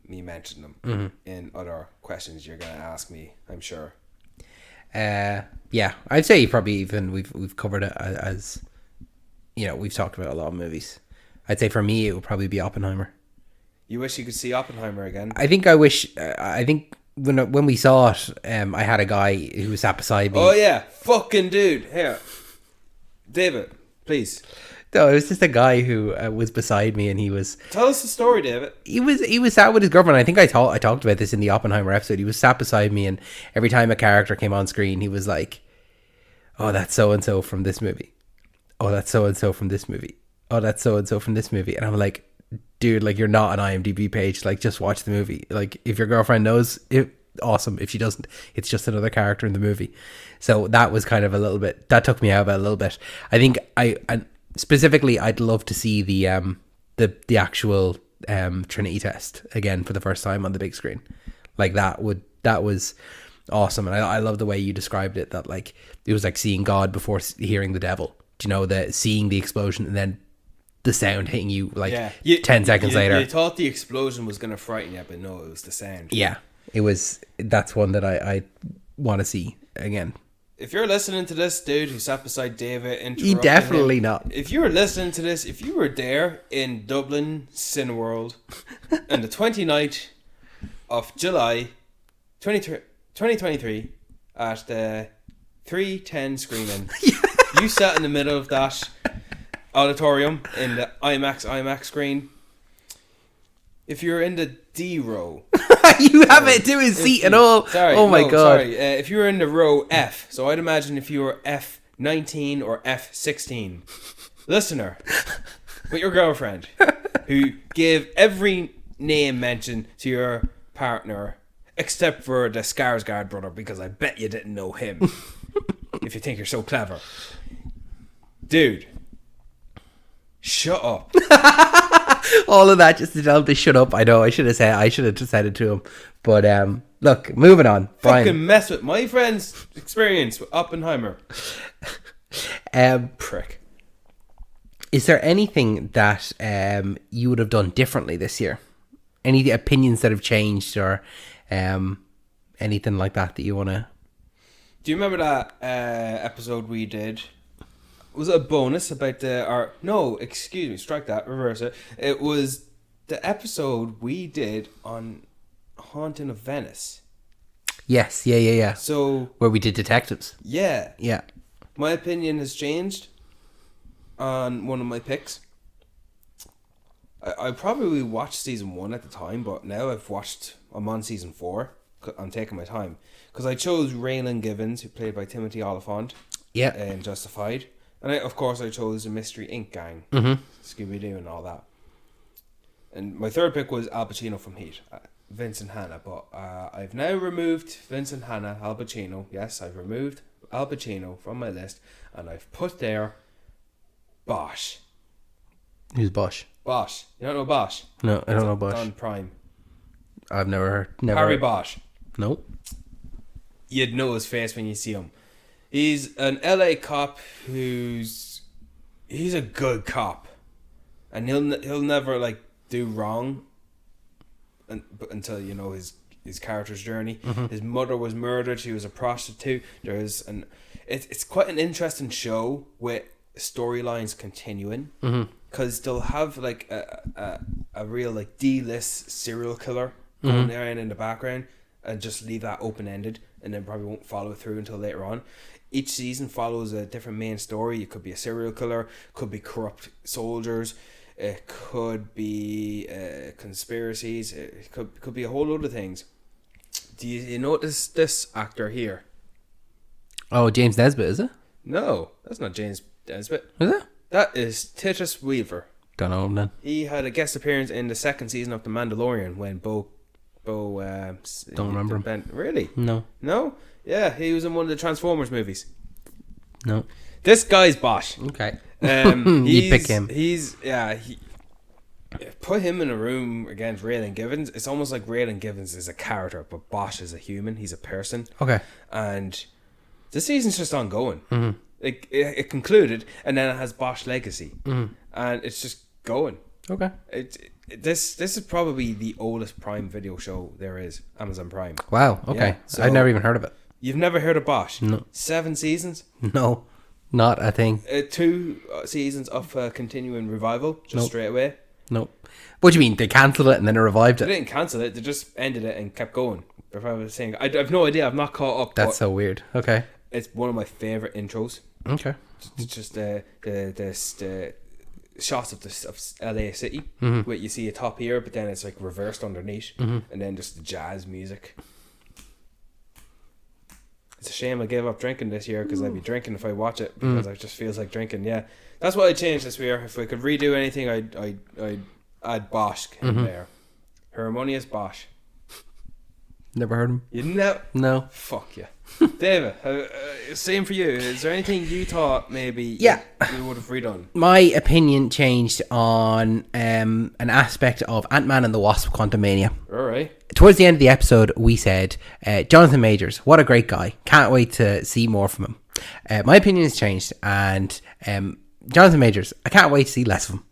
me mention them in other questions you're going to ask me, I'm sure. Yeah, I'd say probably even we've covered it as, you know, we've talked about a lot of movies. I'd say for me it would probably be Oppenheimer. You wish you could see Oppenheimer again? I think I wish. I think when we saw it, I had a guy who was sat beside me. Oh yeah, fucking dude. Here, David, please. No, it was just a guy who was beside me, and he was. Tell us the story, David. He was sat with his girlfriend. I think I talked about this in the Oppenheimer episode. He was sat beside me, and every time a character came on screen, he was like, "Oh, that's so and so from this movie. Oh, that's so and so from this movie. Oh, that's so and so from this movie." And I'm like, "Dude, like you're not an IMDb page. Like just watch the movie. Like if your girlfriend knows, awesome. If she doesn't, it's just another character in the movie." So that was kind of a little bit. That took me out of it a little bit. I think specifically, I'd love to see the actual Trinity test again for the first time on the big screen. Like that was awesome, and I love the way you described it. That like it was like seeing God before hearing the devil. Do you know, that seeing the explosion and then the sound hitting you 10 seconds later. You thought the explosion was going to frighten you, but no, it was the sound. Yeah, it was. That's one that I want to see again. If you're listening to this, dude, who sat beside David, he definitely not. If you were listening to this, if you were there in Dublin Cineworld on the 29th of July 2023 at the 3:10 screening, you sat in the middle of that auditorium in the IMAX screen. If you're in the D row, you have it to his seat and all. Sorry, oh my god! Sorry. If you were in the row F, so I'd imagine if you were F19 or F16, listener with your girlfriend who gave every name mentioned to your partner except for the Skarsgård brother, because I bet you didn't know him. If you think you're so clever, dude, shut up. All of that just to tell him to shut up. I know I should have just said it to him. But look, moving on. Brian. Fucking mess with my friend's experience with Oppenheimer. Prick. Is there anything that you would have done differently this year? Any opinions that have changed, or anything like that you want to? Do you remember that episode we did? Was it a bonus about excuse me, strike that, reverse it. It was the episode we did on Haunting of Venice. Yes, yeah. So where we did detectives. Yeah. Yeah. My opinion has changed on one of my picks. I probably watched season 1 at the time, but now I'm on season 4. I'm taking my time. Because I chose Raylan Givens, who played by Timothy Olyphant. Yeah. In Justified. And I chose the Mystery Inc. gang, Scooby-Doo and all that. And my third pick was Al Pacino from Heat, Vincent Hanna. But I've now removed Vincent Hanna, Al Pacino. Yes, I've removed Al Pacino from my list, and I've put there Bosch. Who's Bosch? Bosch. You don't know Bosch? No, I don't know Bosch. On Prime. I've never heard. Harry Bosch. Nope. You'd know his face when you see him. He's an LA cop he's a good cop, and he'll never do wrong until you know his character's journey. His mother was murdered. She was a prostitute. It's quite an interesting show with storylines continuing, because they'll have a real D-list serial killer going there and in the background, and just leave that open ended, and then probably won't follow through until later on. Each season follows a different main story. It could be a serial killer, could be corrupt soldiers, it could be conspiracies, it could be a whole load of things. Do you notice this actor here? Oh, James Nesbitt, is it? No, that's not James Nesbitt. Is it? That is Titus Weaver. Don't know him then. He had a guest appearance in the second season of The Mandalorian when Bo Don't remember him. Really? No. No? Yeah, he was in one of the Transformers movies. No. This guy's Bosch. Okay. You pick him. Put him in a room against Raylan Givens. It's almost like Raylan Givens is a character, but Bosch is a human. He's a person. Okay. And the season's just ongoing. Mm-hmm. It concluded, and then it has Bosch Legacy, and it's just going. Okay. This is probably the oldest Prime Video show there is. Amazon Prime. Wow. Okay. Yeah, so I've never even heard of it. You've never heard of Bosch? No. 7 seasons. No. Not a thing. 2 seasons of continuing revival, just straight away. No. What do you mean? They cancelled it and then they revived They it? didn't cancel it. They just ended it and kept going. They're probably saying, I've no idea. I've not caught up. That's so weird. Okay. It's one of my favorite intros. Okay. It's just the shots of LA City, where you see a top here, but then it's like reversed underneath, and then just the jazz music. It's a shame I gave up drinking this year because I'd be drinking if I watch it because it just feels like drinking. Yeah, that's what I'd change this year. If I could redo anything, I'd add Bosch in there. Harmonious Bosch. Never heard of him. You know? No. Fuck you, David. Same for you. Is there anything you thought maybe Yeah. you would have redone? My opinion changed on an aspect of Ant-Man and the Wasp: Quantumania. All right. Towards the end of the episode, we said, Jonathan Majors, what a great guy. Can't wait to see more from him. My opinion has changed, and Jonathan Majors, I can't wait to see less of him.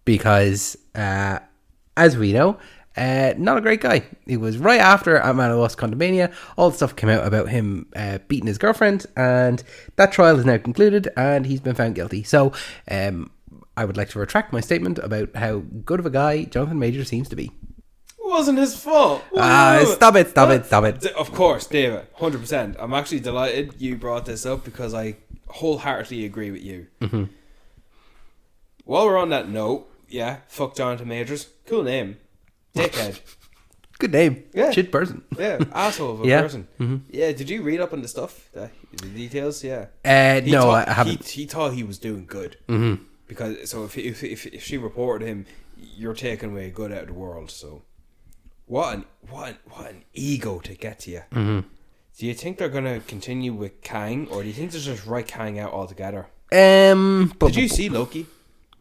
Because, as we know, not a great guy. It was right after Ant-Man and the Wasp: Quantumania. All the stuff came out about him beating his girlfriend, and that trial is now concluded, and he's been found guilty. So, I would like to retract my statement about how good of a guy Jonathan Majors seems to be. It wasn't his fault. Stop it. Of course, David, 100%. I'm actually delighted you brought this up because I wholeheartedly agree with you. Mm-hmm. While we're on that note, yeah, fuck Jonathan Majors. Cool name. Dickhead. Good name. Yeah. Shit person. Yeah, asshole of a Yeah. person. Mm-hmm. Yeah, did you read up on the stuff? The details? Yeah. No, I haven't. He thought he was doing good. Mm-hmm. Because, so if she reported him, you're taking away good out of the world, so... What an ego to get to you. Mm-hmm. Do you think they're gonna continue with Kang, or do you think they're just write Kang out altogether? But Did you see Loki?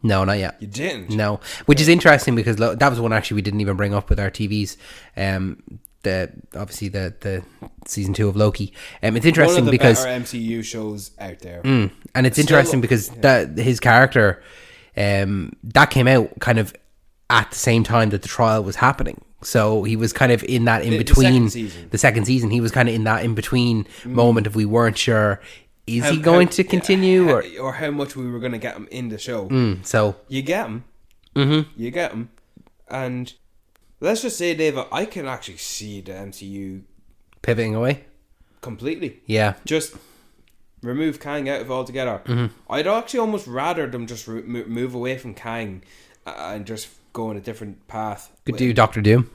No, not yet. You didn't. No, which is interesting because that was one actually we didn't even bring up with our TVs. Obviously the season 2 of Loki. It's interesting one of the because better MCU shows out there. and it's interesting because that his character that came out kind of at the same time that the trial was happening. So he was kind of in that in between the second season. He was kind of in that in between moment of we weren't sure is he going to continue or how much we were going to get him in the show. So you get him, you get him, and let's just say, David, I can actually see the MCU pivoting away completely. Yeah, just remove Kang out of it altogether. I'd actually almost rather them just move away from Kang and just go on a different path. Could do Doctor Doom.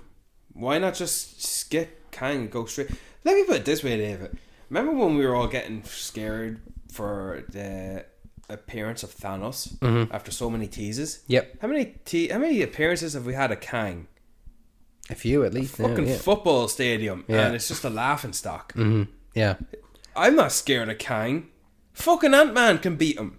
Why not just skip Kang and go straight? Let me put it this way, David. Remember when we were all getting scared for the appearance of Thanos after so many teases? Yep. How many appearances have we had of Kang? A few at least. Fucking yeah. football stadium, Yeah. and it's just a laughing stock. Yeah. I'm not scared of Kang. Fucking Ant-Man can beat him.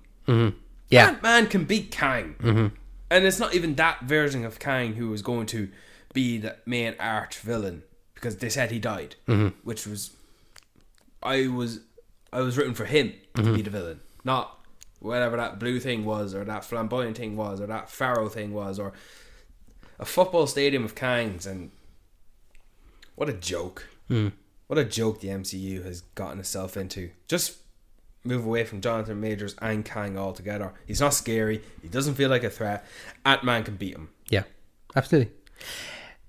Yeah. Ant-Man can beat Kang. And it's not even that version of Kang who was going to be the main arch villain, because they said he died, which was I was rooting for him to be the villain, not whatever that blue thing was, or that flamboyant thing was, or that pharaoh thing was, or a football stadium of Kangs. And what a joke. What a joke the MCU has gotten itself into. Just move away from Jonathan Majors and Kang altogether. He's not scary. He doesn't feel like a threat. Ant-Man can beat him. Yeah, absolutely.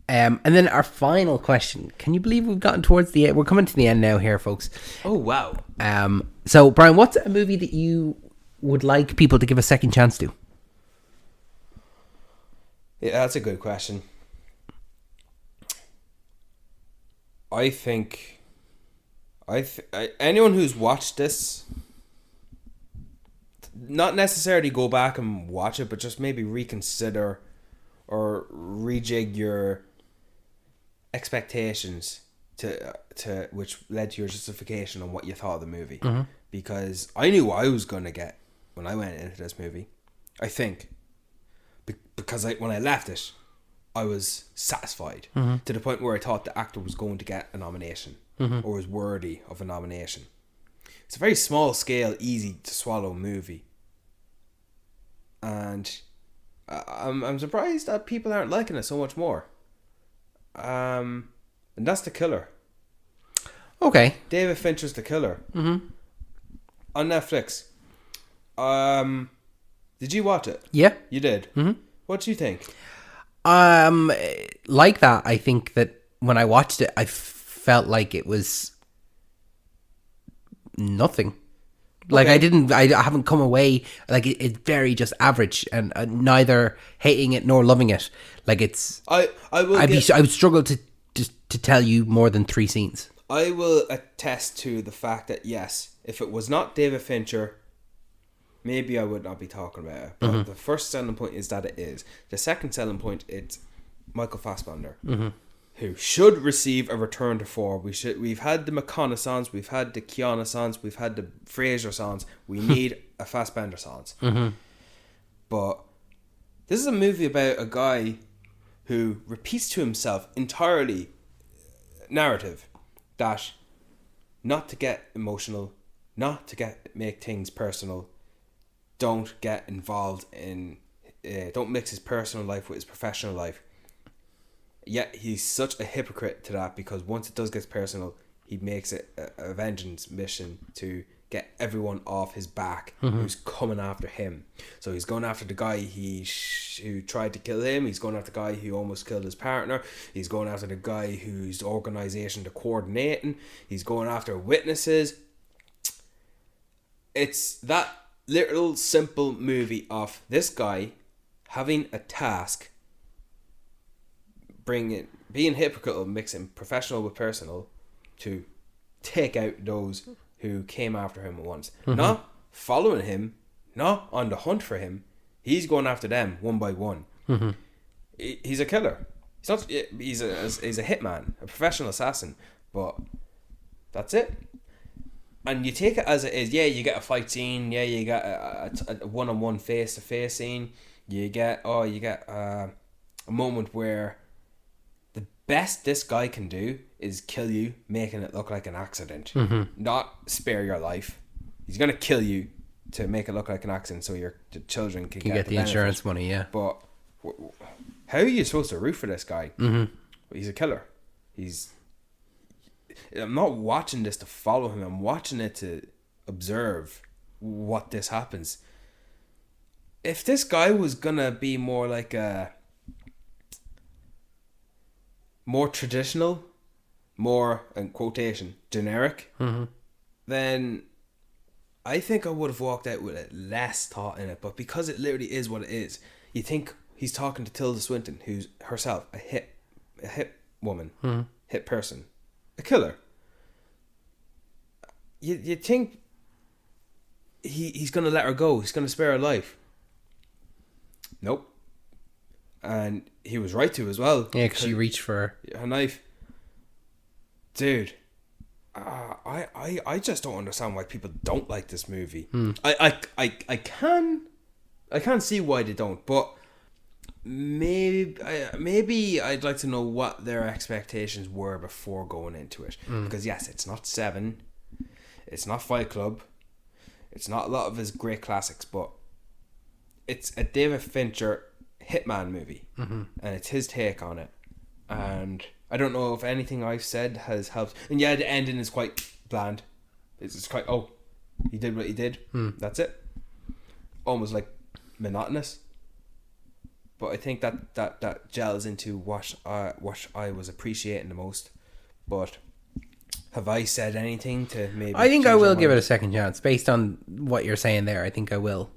And then our final question. Can you believe we've gotten towards the end? We're coming to the end now here, folks. Oh, wow. So, Brian, what's a movie that you would like people to give a second chance to? Yeah, that's a good question. I think anyone who's watched this, not necessarily go back and watch it, but just maybe reconsider or rejig your expectations to which led to your justification on what you thought of the movie. Because I knew what I was going to get when I went into this movie. I think because when I left it, I was satisfied to the point where I thought the actor was going to get a nomination or was worthy of a nomination. It's a very small scale, easy to swallow movie, and I'm surprised that people aren't liking it so much more. And that's The Killer. Okay. David Fincher's The Killer. On Netflix. Did you watch it? Yeah. You did? What do you think? Like that, I think that when I watched it, I felt like it was nothing. Like Okay. I haven't come away like it's very just average, and neither hating it nor loving it. Like it's I will I would struggle to tell you more than 3 scenes. I will attest to the fact that yes, if it was not David Fincher, maybe I would not be talking about it. But the first selling point is that it is. The second selling point, it's Michael Fassbender, who should receive a return to form. We've had the McConaughey, we've had the Keanu, we've had the Fraser. We need a Fassbender. But this is a movie about a guy who repeats to himself entirely narrative that not to get emotional, not to make things personal, don't get involved in, don't mix his personal life with his professional life. Yet he's such a hypocrite to that, because once it does get personal, he makes it a vengeance mission to get everyone off his back who's coming after him. So he's going after the guy who tried to kill him. He's going after the guy who almost killed his partner. He's going after the guy whose organisation to coordinating. He's going after witnesses. It's that little simple movie of this guy having a task, being hypocritical, mixing professional with personal, to take out those who came after him at once. Not following him, not on the hunt for him. He's going after them one by one. He's a killer. He's not. He's a hitman, a professional assassin. But that's it. And you take it as it is. Yeah, you get a fight scene. Yeah, you get a one-on-one, face-to-face scene. You get a moment where the best this guy can do is kill you, making it look like an accident, not spare your life. He's gonna kill you to make it look like an accident, so the children can get the insurance money. Yeah, but how are you supposed to root for this guy? He's a killer. I'm not watching this to follow him. I'm watching it to observe what this happens. If this guy was gonna be more like a more traditional, more, in quotation, generic, then I think I would have walked out with less thought in it. But because it literally is what it is, you think he's talking to Tilda Swinton, who's herself a hit woman, hit person, a killer. You think he's gonna let her go? He's gonna spare her life? Nope. And he was right to as well. Yeah, because she reached for a knife. Dude, I just don't understand why people don't like this movie. I can see why they don't, but maybe I'd like to know what their expectations were before going into it. Because yes, it's not Seven, it's not Fight Club, it's not a lot of his great classics, but it's a David Fincher hitman movie, and it's his take on it. And I don't know if anything I've said has helped. And yeah, the ending is quite bland. It's quite, he did what he did. That's it. Almost like monotonous. But I think that gels into what I was appreciating the most. But have I said anything to maybe? I think I will give it a second chance based on what you're saying there. I think I will.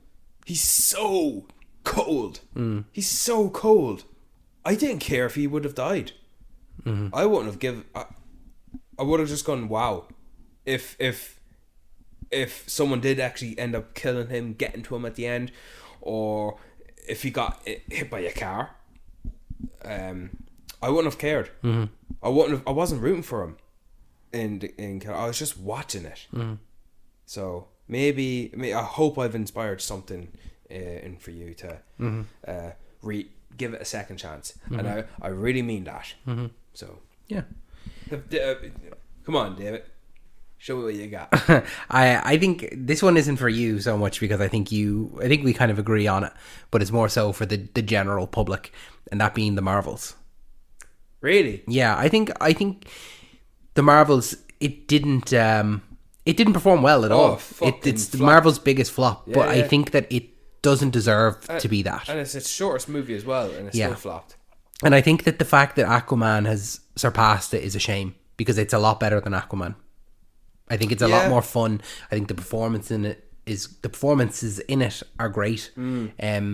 He's so cold. He's so cold. I didn't care if he would have died. I wouldn't have given. I would have just gone, wow. If someone did actually end up killing him, getting to him at the end, or if he got hit by a car, I wouldn't have cared. I wouldn't have. I wasn't rooting for him. I was just watching it. So maybe I hope I've inspired something in for you to give it a second chance, and I really mean that. So Yeah. Come on, David. Show me what you got. I think this one isn't for you so much because I think we kind of agree on it, but it's more so for the general public, and that being the Marvels. Really? Yeah, I think the Marvels, it didn't perform well at all. It's the Marvel's biggest flop, but I think that it doesn't deserve to be that. And it's its shortest movie as well, and it's still flopped. And I think that the fact that Aquaman has surpassed it is a shame, because it's a lot better than Aquaman. I think it's a lot more fun. I think the performances in it are great. Miss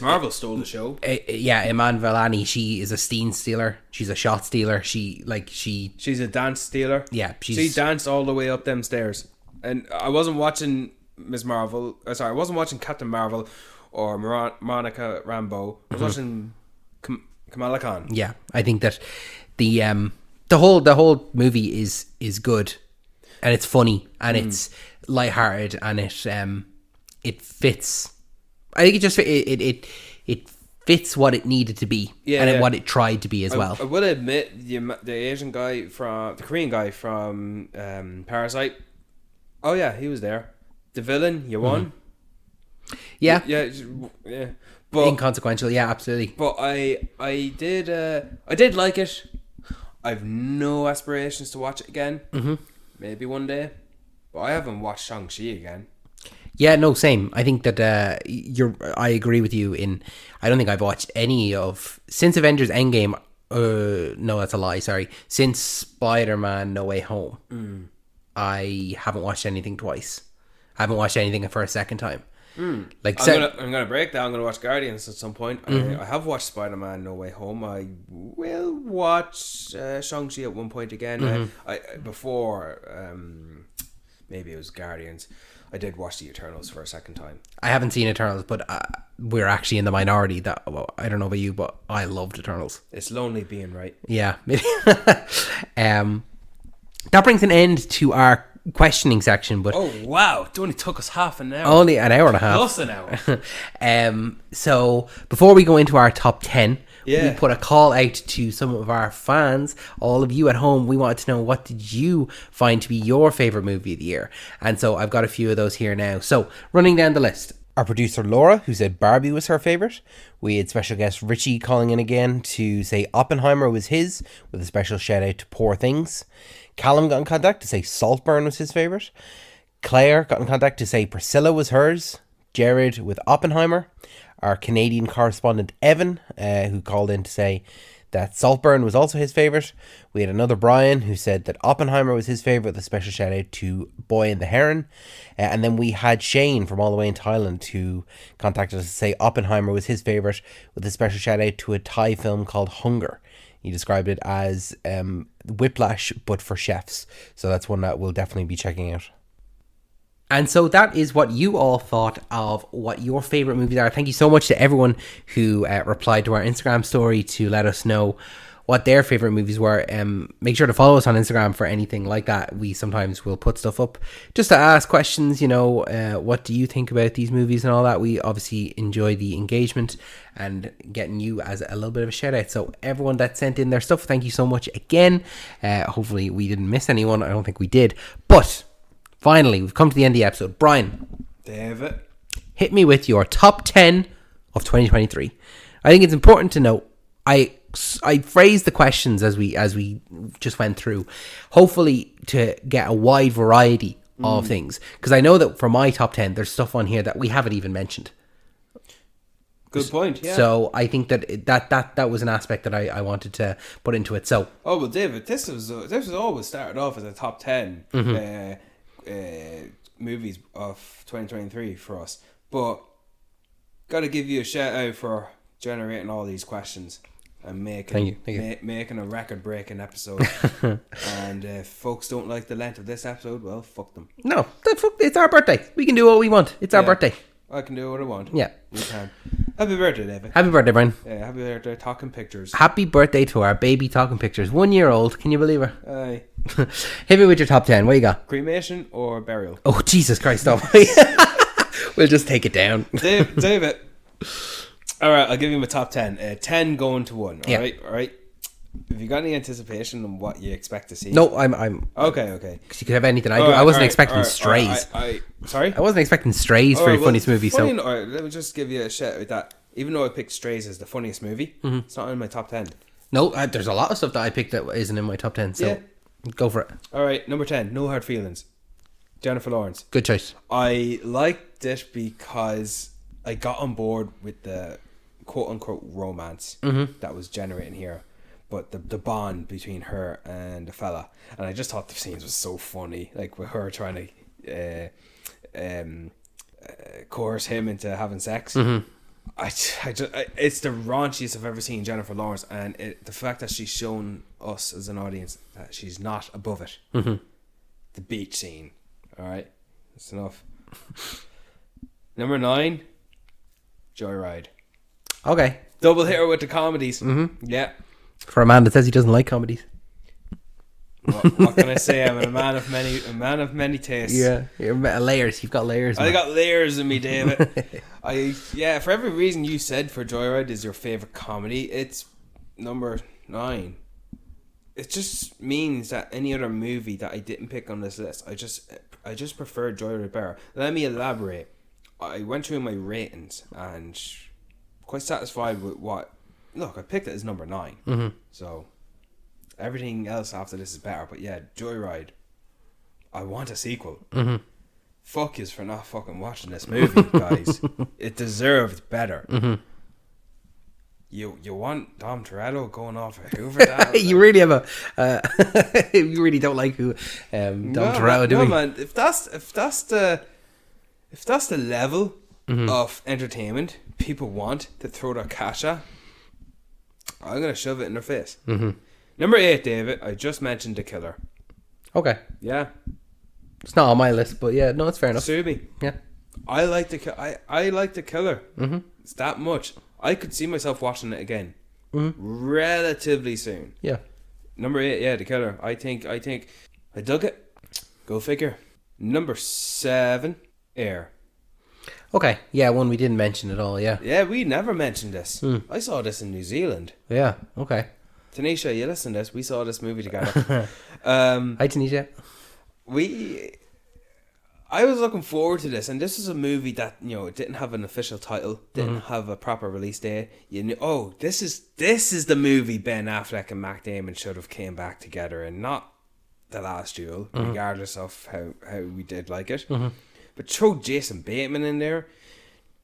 Marvel stole the show. Iman Vellani, she is a scene stealer. She's a shot stealer. She's a dance stealer. Yeah, she danced all the way up them stairs. And I wasn't watching Miss Marvel. I wasn't watching Captain Marvel or Monica Rambeau. I was watching Kamala Khan. Yeah, I think that the whole movie is good, and it's funny, and it's lighthearted, and it fits. I think it fits what it needed to be, what it tried to be as well. I will admit the Asian guy the Korean guy from Parasite. Oh yeah, he was there. The villain, you won. Yeah. But inconsequential, yeah, absolutely. But I did like it. I've no aspirations to watch it again. Maybe one day. But I haven't watched Shang-Chi again. Yeah, no, same. I think that I agree with you I don't think I've watched any since Avengers Endgame. No, that's a lie. Sorry. Since Spider-Man No Way Home, I haven't watched anything twice. I haven't watched anything for a second time. Like I'm gonna break that. I'm gonna watch Guardians at some point. I have watched Spider-Man No Way Home. I will watch Shang-Chi at one point again. Before maybe it was Guardians. I did watch the Eternals for a second time. I haven't seen Eternals, but we're actually in the minority. I don't know about you, but I loved Eternals. It's lonely being right. Yeah, maybe. That brings an end to our questioning section. But oh wow, it only took us half an hour. Only an hour and a half. Plus an hour. So before we go into our top 10, we put a call out to some of our fans, all of you at home. We wanted to know, what did you find to be your favourite movie of the year? And so I've got a few of those here now. So running down the list, our producer Laura, who said Barbie was her favourite. We had special guest Richie calling in again to say Oppenheimer was his, with a special shout out to Poor Things. Callum got in contact to say Saltburn was his favourite. Claire got in contact to say Priscilla was hers. Jared with Oppenheimer. Our Canadian correspondent Evan, who called in to say that Saltburn was also his favourite. We had another Brian who said that Oppenheimer was his favourite, with a special shout out to Boy and the Heron. And then we had Shane from all the way in Thailand who contacted us to say Oppenheimer was his favourite, with a special shout out to a Thai film called Hunger. He described it as Whiplash, but for chefs. So that's one that we'll definitely be checking out. And so that is what you all thought of what your favourite movies are. Thank you so much to everyone who replied to our Instagram story to let us know what their favourite movies were. Make sure to follow us on Instagram for anything like that. We sometimes will put stuff up just to ask questions, what do you think about these movies and all that. We obviously enjoy the engagement and getting you as a little bit of a shout out. So everyone that sent in their stuff, thank you so much again. Hopefully we didn't miss anyone. I don't think we did. But finally, we've come to the end of the episode. Brian, David, hit me with your top 10 of 2023. I think it's important to note, I phrased the questions as we just went through, hopefully to get a wide variety of things, because I know that for my top 10 there's stuff on here that we haven't even mentioned. Good point. Yeah. So I think that was an aspect that I wanted to put into it. So David, this was always started off as a top 10 movies of 2023 for us, but got to give you a shout out for generating all these questions and making a record-breaking episode. And if folks don't like the length of this episode, well, fuck them. No, it's our birthday. We can do what we want. It's our birthday. I can do what I want. Yeah. You can. Happy birthday, David. Happy birthday, Brian. Yeah, happy birthday, Talking Pictures. Happy birthday to our baby Talking Pictures. 1 year old. Can you believe her? Aye. Hit me with your top 10. What you got? Cremation or burial? Oh, Jesus Christ. Stop. We'll just take it down. David. All right, I'll give you my top 10. 10 going to 1. All right. Have you got any anticipation on what you expect to see? No, I'm Okay. Because you could have anything. I wasn't expecting Strays. Sorry? I wasn't expecting Strays for your funniest movie. So Alright, let me just give you a shout with that. Even though I picked Strays as the funniest movie, it's not in my top 10. no, there's a lot of stuff that I picked that isn't in my top 10. So go for it. Alright, number 10, No Hard Feelings. Jennifer Lawrence. Good choice. I liked it because I got on board with the quote-unquote romance that was generating here. But the bond between her and the fella, and I just thought the scenes was so funny, like with her trying to coerce him into having sex. It's the raunchiest I've ever seen Jennifer Lawrence, and the fact that she's shown us as an audience that she's not above it. The beach scene, all right, that's enough. Number 9, Joyride. Okay. Double hitter with the comedies. Yeah. For a man that says he doesn't like comedies. What can I say? I'm a man of many tastes. Yeah, you're layers. You've got layers. I got layers in me, David. For every reason you said for Joyride is your favorite comedy, it's number 9. It just means that any other movie that I didn't pick on this list, I just prefer Joyride better. Let me elaborate. I went through my ratings and quite satisfied with what. Look, I picked it as number 9. So everything else after this is better. But yeah, Joyride. I want a sequel. Fuck yous for not fucking watching this movie, guys. It deserved better. You want Dom Toretto going off a Hoover Dam? You really have you really don't like who Dom Toretto, do you? No, man. If that's the level of entertainment people want to throw their cash at, I'm gonna shove it in their face. Number 8, David. I just mentioned The Killer. Okay. Yeah. It's not on my list, but yeah, no, it's fair enough. Sue me. Yeah. I like The Killer. It's that much. I could see myself watching it again. Relatively soon. Yeah. Number 8, yeah, The Killer. I think I dug it. Go figure. Number 7, Air. Okay. Yeah, one we didn't mention at all. Yeah. Yeah, we never mentioned this. I saw this in New Zealand. Yeah. Okay. Tanisha, you listen to this. We saw this movie together. Hi, Tanisha. I was looking forward to this, and this is a movie that, it didn't have an official title, didn't have a proper release date. You knew, this is the movie Ben Affleck and Matt Damon should have came back together, and not The Last Duel, regardless of how we did like it. But throw Jason Bateman in there,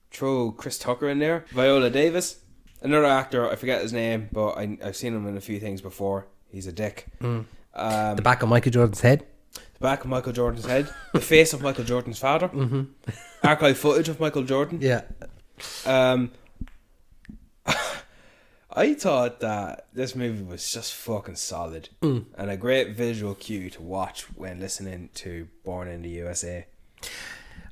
throw Chris Tucker in there, Viola Davis, another actor, I forget his name, but I've seen him in a few things before. He's a dick. The back of Michael Jordan's head. The back of Michael Jordan's head. The face of Michael Jordan's father. Archive footage of Michael Jordan. Yeah. I thought that this movie was just fucking solid. And a great visual cue to watch when listening to Born in the USA.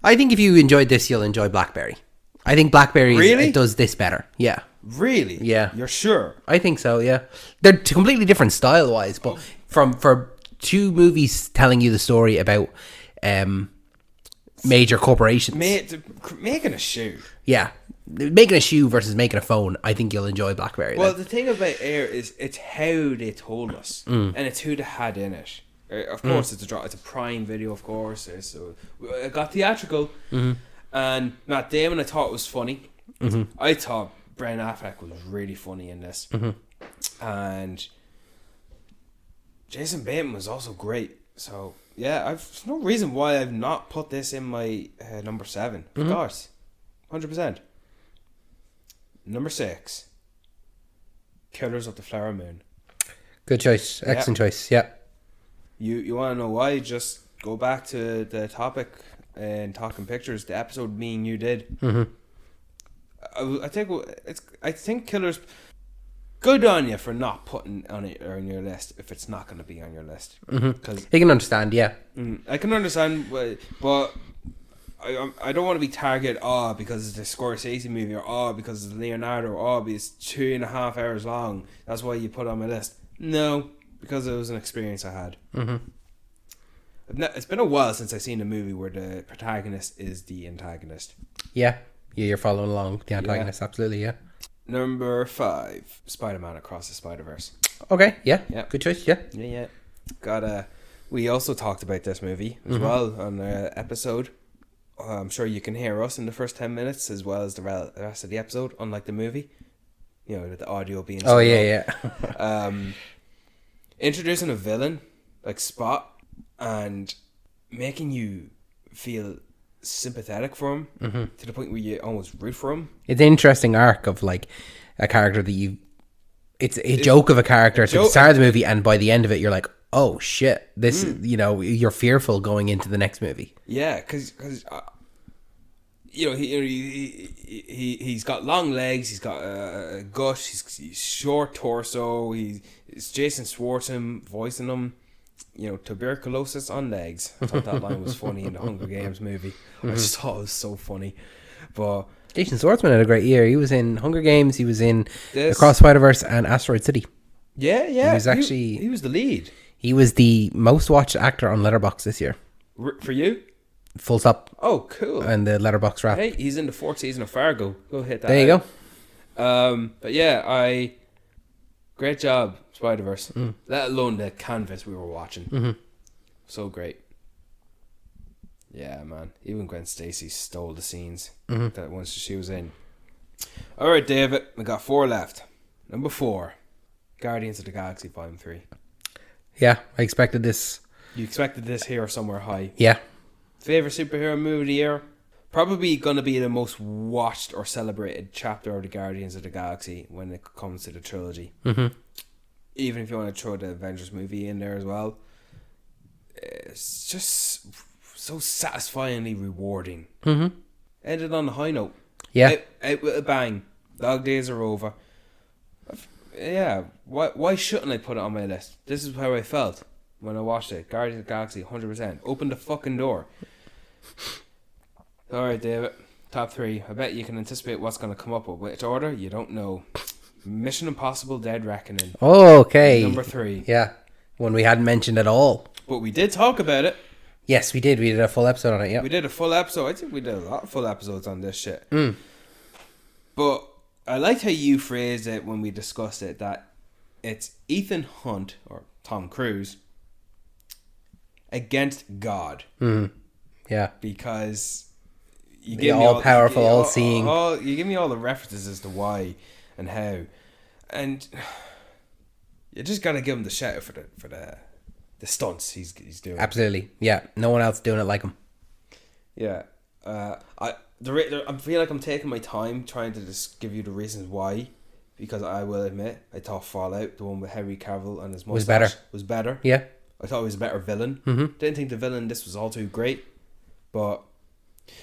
I think if you enjoyed this, you'll enjoy Blackberry. I think Blackberry Really? does this better. Yeah. Really? Yeah. You're sure? I think so, yeah. They're completely different style-wise, but for two movies telling you the story about major corporations. Making a shoe. Yeah. Making a shoe versus making a phone, I think you'll enjoy Blackberry. Well, then. the thing about Air is it's how they told us. And it's who they had in it. Of course, it's a Prime Video, of course. So it got theatrical. And Matt Damon, I thought was funny. I thought Ben Affleck was really funny in this. And Jason Bateman was also great. So, yeah, there's no reason why I've not put this in my number 7. Of course. 100%. Number 6. Killers of the Flower Moon. Good choice. Excellent choice. Yeah. You want to know why? Just go back to the topic and Talking Pictures, the episode me and you did. I think Killers. Good on you for not putting on your list if it's not going to be on your list. Because you can understand, yeah. I can understand, but I don't want to be targeted because it's a Scorsese movie or because it's Leonardo or it's 2.5 hours long. That's why you put it on my list. No, because it was an experience I had. It's been a while since I've seen a movie where the protagonist is the antagonist. Yeah, you're following along with the antagonist. Absolutely, yeah. Number 5, Spider-Man Across the Spider-Verse. Okay, yeah, good choice. Yeah. We also talked about this movie as well on the episode. I'm sure you can hear us in the first 10 minutes as well as the rest of the episode, unlike the movie. You know, the audio being... Oh, yeah. Introducing a villain like Spot and making you feel sympathetic for him to the point where you almost root for him. It's an interesting arc of like a character that you... It's a joke of a character at the start of the movie, and by the end of it, you're like, oh shit, this is, you know, you're fearful going into the next movie. Yeah, because you know, he's got long legs, he's got a gut, he's short torso, it's Jason Schwartzman voicing him. You know, tuberculosis on legs. I thought that line was funny in the Hunger Games movie. I just thought it was so funny. But Jason Schwartzman had a great year. He was in Hunger Games, he was in Across Spider-Verse and Asteroid City. Yeah. He was actually... He was the lead. He was the most watched actor on Letterboxd this year. For you? Full stop. Oh, cool. And the Letterboxd rap. Hey, he's in the 4th season of Fargo. Go hit that. There you go. But yeah, great job, Spider-Verse. Let alone the canvas we were watching. So great. Yeah, man. Even Gwen Stacy stole the scenes that once she was in. Alright, David. We got 4 left. Number 4. Guardians of the Galaxy Volume 3. Yeah, I expected this. You expected this here somewhere high. Yeah. Favorite superhero movie of the year? Probably going to be the most watched or celebrated chapter of the Guardians of the Galaxy when it comes to the trilogy. Even if you want to throw the Avengers movie in there as well. It's just so satisfyingly rewarding. Ended on a high note. Yeah. Out with a bang. Dog days are over. Yeah, why shouldn't I put it on my list? This is how I felt when I watched it. Guardians of the Galaxy, 100%. Open the fucking door. Alright, David. Top 3. I bet you can anticipate what's going to come up with. Which order? You don't know. Mission Impossible Dead Reckoning. Oh, okay. Number 3. Yeah. One we hadn't mentioned at all. But we did talk about it. Yes, we did. We did a full episode on it, yeah. We did a full episode. I think we did a lot of full episodes on this shit. But I liked how you phrased it when we discussed it, that it's Ethan Hunt, or Tom Cruise, against God. Yeah. Because you the give me all-powerful, all-seeing. You give me all the references as to why and how. And you just got to give him the shout out for the stunts he's doing. Absolutely. Yeah. No one else doing it like him. Yeah. I feel like I'm taking my time trying to just give you the reasons why, because I will admit I thought Fallout, the one with Henry Cavill and his mustache, was better. Yeah, I thought he was a better villain. Didn't think the villain in this was all too great, but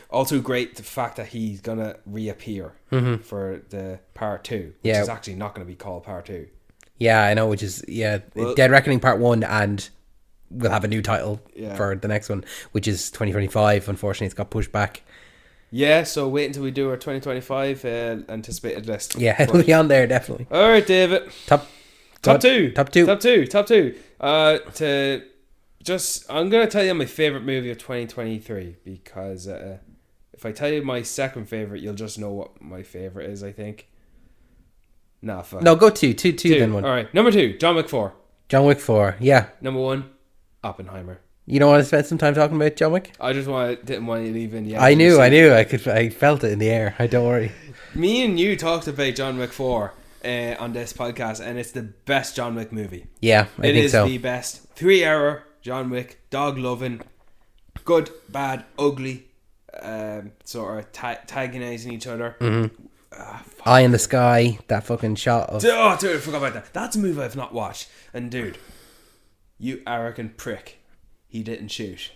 all too great the fact that he's gonna reappear for the part 2, which is actually not gonna be called part 2. Yeah, I know, which is Dead Reckoning Part 1, and we'll have a new title for the next one, which is 2025. Unfortunately, it's got pushed back. Yeah, so wait until we do our 2025 anticipated list. Yeah, it'll be on there, definitely. Alright, David. Top 2. I'm going to tell you my favourite movie of 2023, because if I tell you my second favourite, you'll just know what my favourite is, I think. Nah, fuck. No, go 2, then 1. Alright, number 2, John Wick 4. John Wick 4, yeah. Number 1, Oppenheimer. You don't want to spend some time talking about John Wick? I just didn't want you to leave in the I knew. I felt it in the air. Don't worry. Me and you talked about John Wick 4 on this podcast, and it's the best John Wick movie. Yeah, I think so. It is the best. 3-hour John Wick, dog loving, good, bad, ugly, sort of antagonizing each other. Eye in the Sky, that fucking shot of... Oh, dude, I forgot about that. That's a movie I've not watched. And dude, you arrogant prick. He didn't shoot.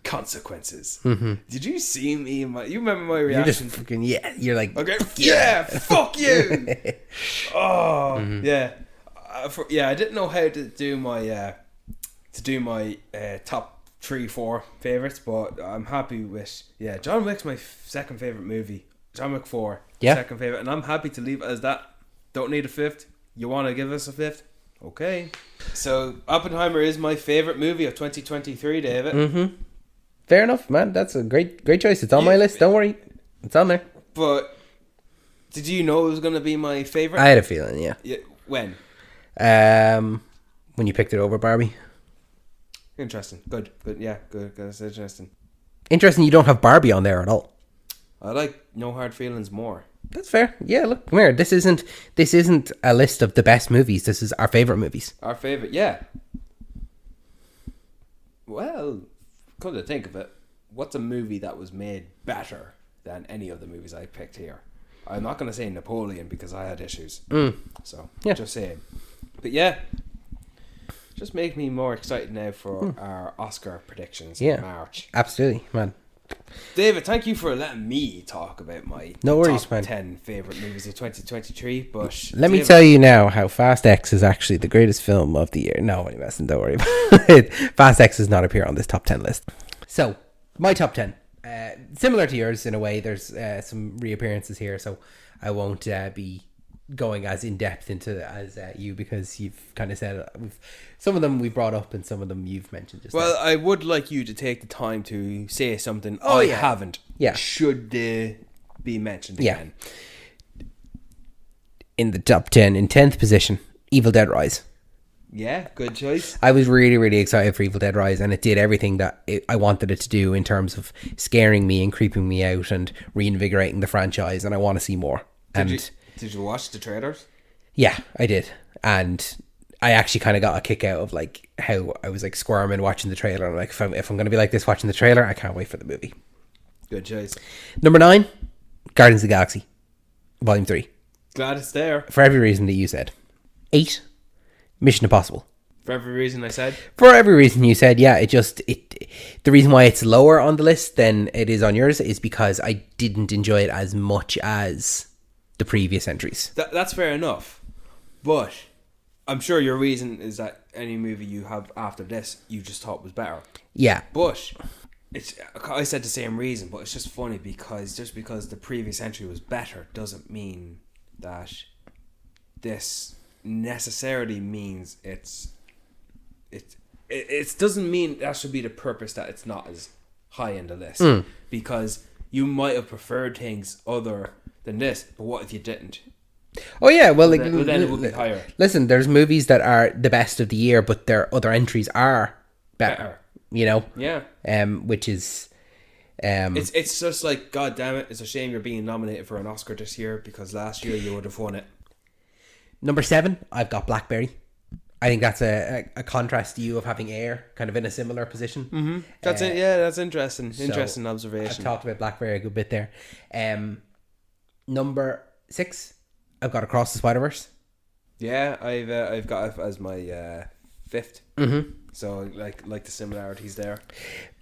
Consequences. Did you see me? You remember my reaction? You're just fucking, you're like... Okay, yeah, fuck you! Yeah. I didn't know how to do my top 3, 4 favorites, but I'm happy with John Wick's my second favorite movie. John Wick 4, second favorite, and I'm happy to leave it as that. Don't need a fifth. You want to give us a fifth? Okay. So Oppenheimer is my favorite movie of 2023, David. Fair enough, man. That's a great choice. It's on my list. Don't worry, it's on there. But did you know it was going to be my favorite? I had a feeling, yeah. When? When you picked it over Barbie. Interesting. Good. Yeah, good. That's interesting. Interesting. You don't have Barbie on there at all. I like No Hard Feelings more. That's fair. Yeah, look, come here. This isn't a list of the best movies. This is our favorite movies. Our favorite, yeah. Well, come to think of it, what's a movie that was made better than any of the movies I picked here? I'm not going to say Napoleon because I had issues. So, yeah. Just saying. But yeah, just make me more excited now for our Oscar predictions in March. Absolutely, man. David, thank you for letting me talk about my top man. 10 favourite movies of 2023. But let me tell you now how Fast X is actually the greatest film of the year. No, I'm messing, don't worry about it. Fast X does not appear on this top 10 list. So, my top 10. Similar to yours in a way. There's some reappearances here, so I won't be going as in depth into as you, because you've kind of said some of them we brought up and some of them you've mentioned just well now. I would like you to take the time to say something I haven't should they be mentioned again. In the top 10, in 10th position, Evil Dead Rise. Yeah, good choice. I was really, really excited for Evil Dead Rise, and it did everything that I wanted it to do in terms of scaring me and creeping me out and reinvigorating the franchise, and I want to see more. Did you watch the trailers? Yeah, I did. And I actually kind of got a kick out of like how I was like squirming watching the trailer. I'm like, if I'm going to be like this watching the trailer, I can't wait for the movie. Good choice. Number 9, Guardians of the Galaxy, Volume 3. Glad it's there. For every reason that you said. 8, Mission Impossible. For every reason I said? For every reason you said, yeah. The reason why it's lower on the list than it is on yours is because I didn't enjoy it as much as the previous entries. That's fair enough, but I'm sure your reason is that any movie you have after this you just thought was better. Yeah, but I said the same reason, but it's just funny because just because the previous entry was better doesn't mean that this necessarily means it doesn't mean that should be the purpose that it's not as high in the list, because you might have preferred things other than this, but what if you didn't? Oh yeah, well, like, then it would be higher. Listen, there's movies that are the best of the year, but their other entries are better. You know, which is, it's just like, God damn it, it's a shame you're being nominated for an Oscar this year because last year you would have won it. Number 7, I've got Blackberry. I think that's a contrast to you of having Air kind of in a similar position. Mm-hmm. That's it. Yeah, that's interesting. Interesting observation. I've talked about Blackberry a good bit there. Number 6, I've got Across the Spider-Verse. Yeah, I've got it as my 5th. Mm-hmm. So like the similarities there.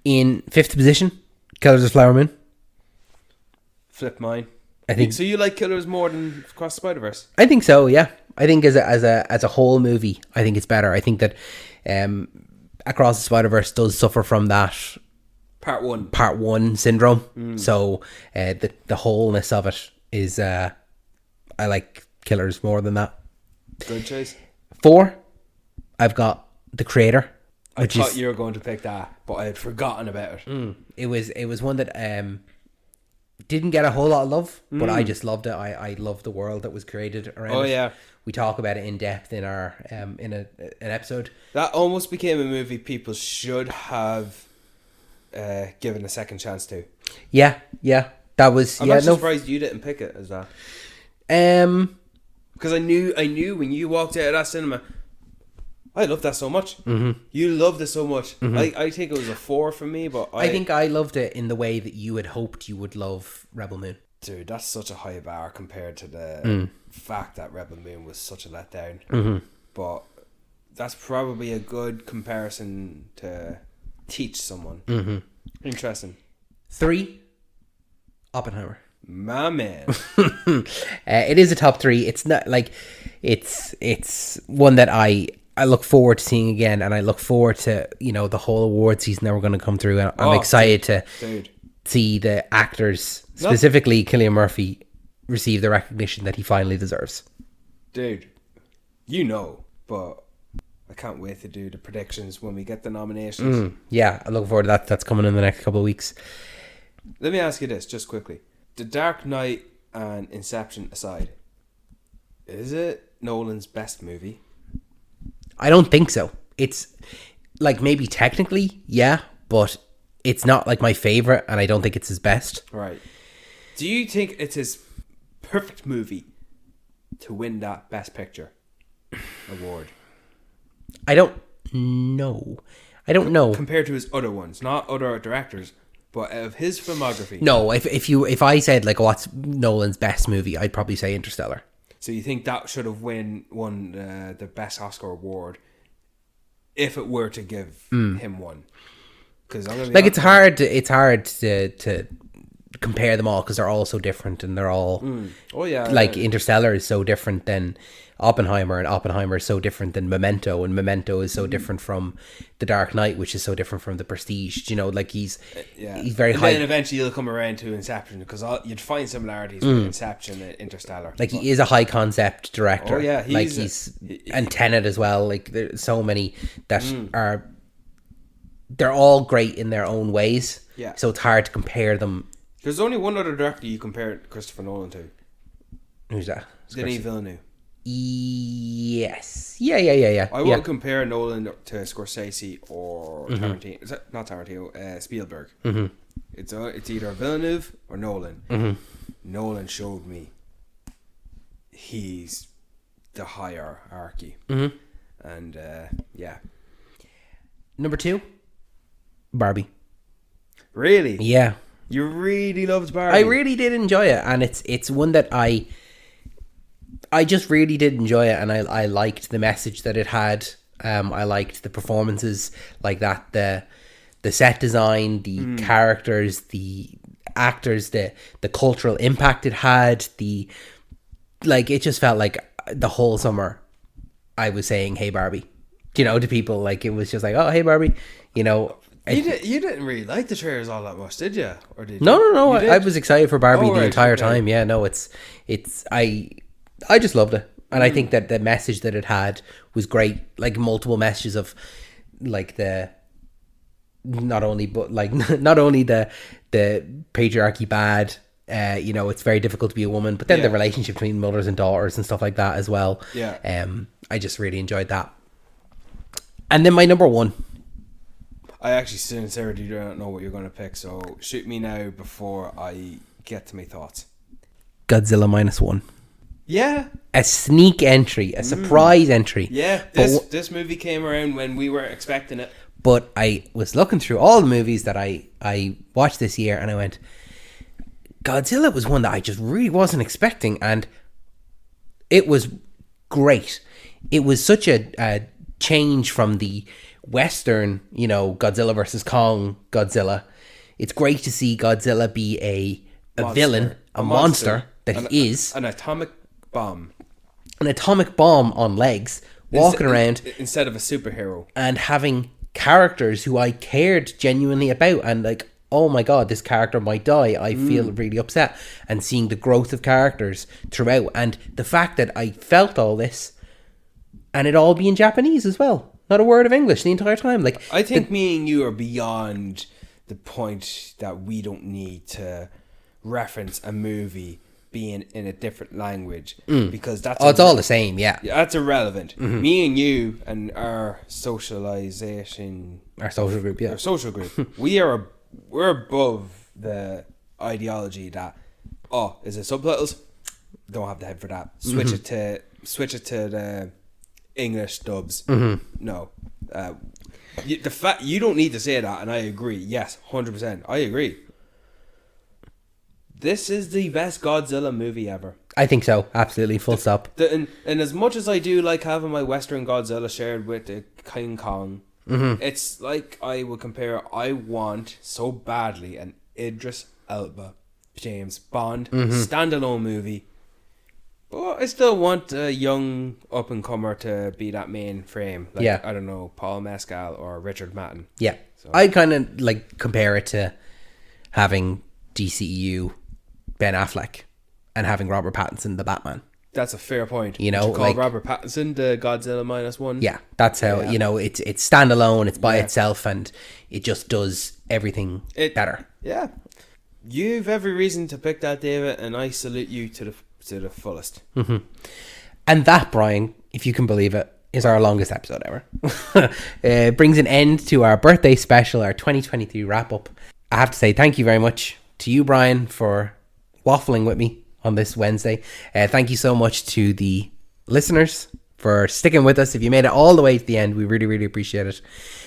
In 5th position, Killers of the Flower Moon. Flip mine. I think so. You like Killers more than Across the Spider-Verse? I think so. Yeah, I think as a whole movie, I think it's better. I think that Across the Spider-Verse does suffer from that part one syndrome. So the wholeness of it is I like Killers more than that. Good choice. 4, I've got The Creator. I thought you were going to pick that, but I had forgotten about it. It was one that didn't get a whole lot of love, but I just loved it. I love the world that was created around it. Oh yeah, we talk about it in depth in our in an episode. That almost became a movie people should have given a second chance to. Yeah, that was. I'm not surprised you didn't pick it as that. Because I knew when you walked out of that cinema, I loved that so much. Mm-hmm. You loved it so much. Mm-hmm. I think it was a 4 for me, but I think I loved it in the way that you had hoped you would love Rebel Moon. Dude, that's such a high bar compared to the fact that Rebel Moon was such a letdown. Mm-hmm. But that's probably a good comparison to teach someone. Mm-hmm. Interesting. 3, Oppenheimer. My man. It is a top 3. It's not like it's one that I I look forward to seeing again, and I look forward to, you know, the whole award season that we're going to come through. And I'm excited to see the actors, specifically Cillian Murphy, receive the recognition that he finally deserves. Dude, you know, but I can't wait to do the predictions when we get the nominations. Yeah, I look forward to that. That's coming in the next couple of weeks. Let me ask you this, just quickly. The Dark Knight and Inception aside, is it Nolan's best movie? I don't think so. It's like maybe technically, yeah, but it's not like my favorite, and I don't think it's his best. Right. Do you think it's his perfect movie to win that Best Picture award? I don't know. Compared to his other ones, not other directors, but of his filmography. No, if I said like what's Nolan's best movie, I'd probably say Interstellar. So you think that should have won the Best Oscar award if it were to give him one? Because like it's hard to compare them all because they're all so different, and they're all like Interstellar is so different than Oppenheimer, and Oppenheimer is so different than Memento, and Memento is so different from The Dark Knight, which is so different from The Prestige. You know, like he's very high. And then eventually you'll come around to Inception, because you'd find similarities with Inception and Interstellar. Like he is a high concept director. Oh yeah, and Tenet as well. Like there's so many that are. They're all great in their own ways. Yeah. So it's hard to compare them. There's only one other director you compare Christopher Nolan to. Who's that? Denis Villeneuve. Yes. Yeah. I won't compare Nolan to Scorsese or Tarantino. Is that not Tarantino? Spielberg. Mm-hmm. It's either Villeneuve or Nolan. Mm-hmm. Nolan showed me he's the hierarchy. Mm-hmm. And yeah. Number 2, Barbie. Really? Yeah. You really loved Barbie. I really did enjoy it, and it's one that I just really did enjoy it, and I liked the message that it had. I liked the performances, like that, the set design, the characters, the actors, the cultural impact it had. It just felt like the whole summer I was saying, "Hey Barbie," you know, to people. Like it was just like, "Oh, hey Barbie," you know. You didn't really like the trailers all that much, did you? Or did you? No. I was excited for Barbie the entire time. Yeah, no, I just loved it, and I think that the message that it had was great. Like multiple messages of, like not only the patriarchy bad. You know, it's very difficult to be a woman, but then the relationship between mothers and daughters and stuff like that as well. Yeah. I just really enjoyed that. And then my number 1. I actually sincerely don't know what you're going to pick, so shoot me now before I get to my thoughts. Godzilla -1. Yeah. A sneak entry, a surprise entry. Yeah, this movie came around when we were expecting it. But I was looking through all the movies that I watched this year, and I went, Godzilla was one that I just really wasn't expecting, and it was great. It was such a change from the Western, you know, Godzilla versus Kong Godzilla. It's great to see Godzilla be a villain, a monster that he is. An atomic bomb. An atomic bomb on legs, walking around. Instead of a superhero. And having characters who I cared genuinely about, and like, oh my god, this character might die. I feel really upset. And seeing the growth of characters throughout, and the fact that I felt all this, and it all be in Japanese as well. Not a word of English the entire time. Like, I think me and you are beyond the point that we don't need to reference a movie being in a different language, because that's it's all the same. Yeah, that's irrelevant. Mm-hmm. Me and you and our socialization, our social group, we're above the ideology that is it subtitles? Don't have the head for that. Switch it to the English dubs. No, the fact you don't need to say that, and I agree. Yes, 100%. I agree. This is the best Godzilla movie ever. I think so. Absolutely. Full stop. And as much as I do like having my Western Godzilla shared with the King Kong, it's like I would compare. I want so badly an Idris Elba, James Bond standalone movie But I still want a young up and comer to be that main frame. Like, Yeah. I don't know, Paul Mescal or Richard Madden. Yeah. So- I kind of like compare it to having DCEU Ben Affleck and having Robert Pattinson the Batman. That's a fair point. You know, Would you call like- Robert Pattinson the Godzilla -1? Yeah, that's how, Yeah. you know, it's standalone, it's by Yeah. itself, and it just does everything better. Yeah. You've every reason to pick that, David, and I salute you to the fullest. And that, Brian, if you can believe it, is our longest episode ever. It brings an end to our birthday special, our 2023 wrap up. I have to say thank you very much to you, Brian, for waffling with me on this Wednesday. Thank you so much to the listeners for sticking with us. If you made it all the way to the end, we really, really appreciate it.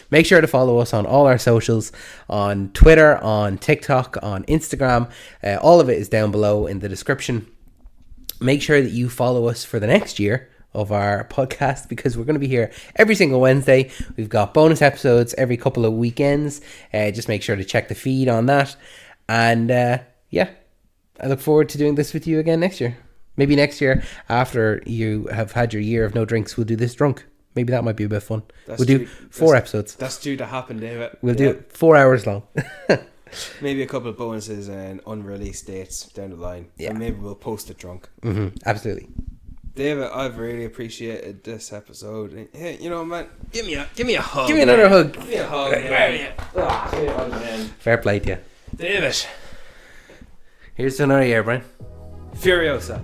Make sure to follow us on all our socials, on Twitter, on TikTok, on Instagram. All of it is down below in the description. Make sure that you follow us for the next year of our podcast, because we're going to be here every single Wednesday. We've got bonus episodes every couple of weekends. Just make sure to check the feed on that. And yeah, I look forward to doing this with you again next year. Maybe next year, after you have had your year of no drinks, we'll do this drunk. Maybe that might be a bit fun. We'll do 4 episodes. That's due to happen, David. We'll do it 4 hours long. Maybe a couple of bonuses and unreleased dates down the line. Yeah. And maybe we'll post it drunk. Absolutely. David, I've really appreciated this episode. And, hey, you know, man, give me a hug. Give me another hug. Give me a hug. Man. Fair play to you. David. Here's to another year, Brian. Furiosa.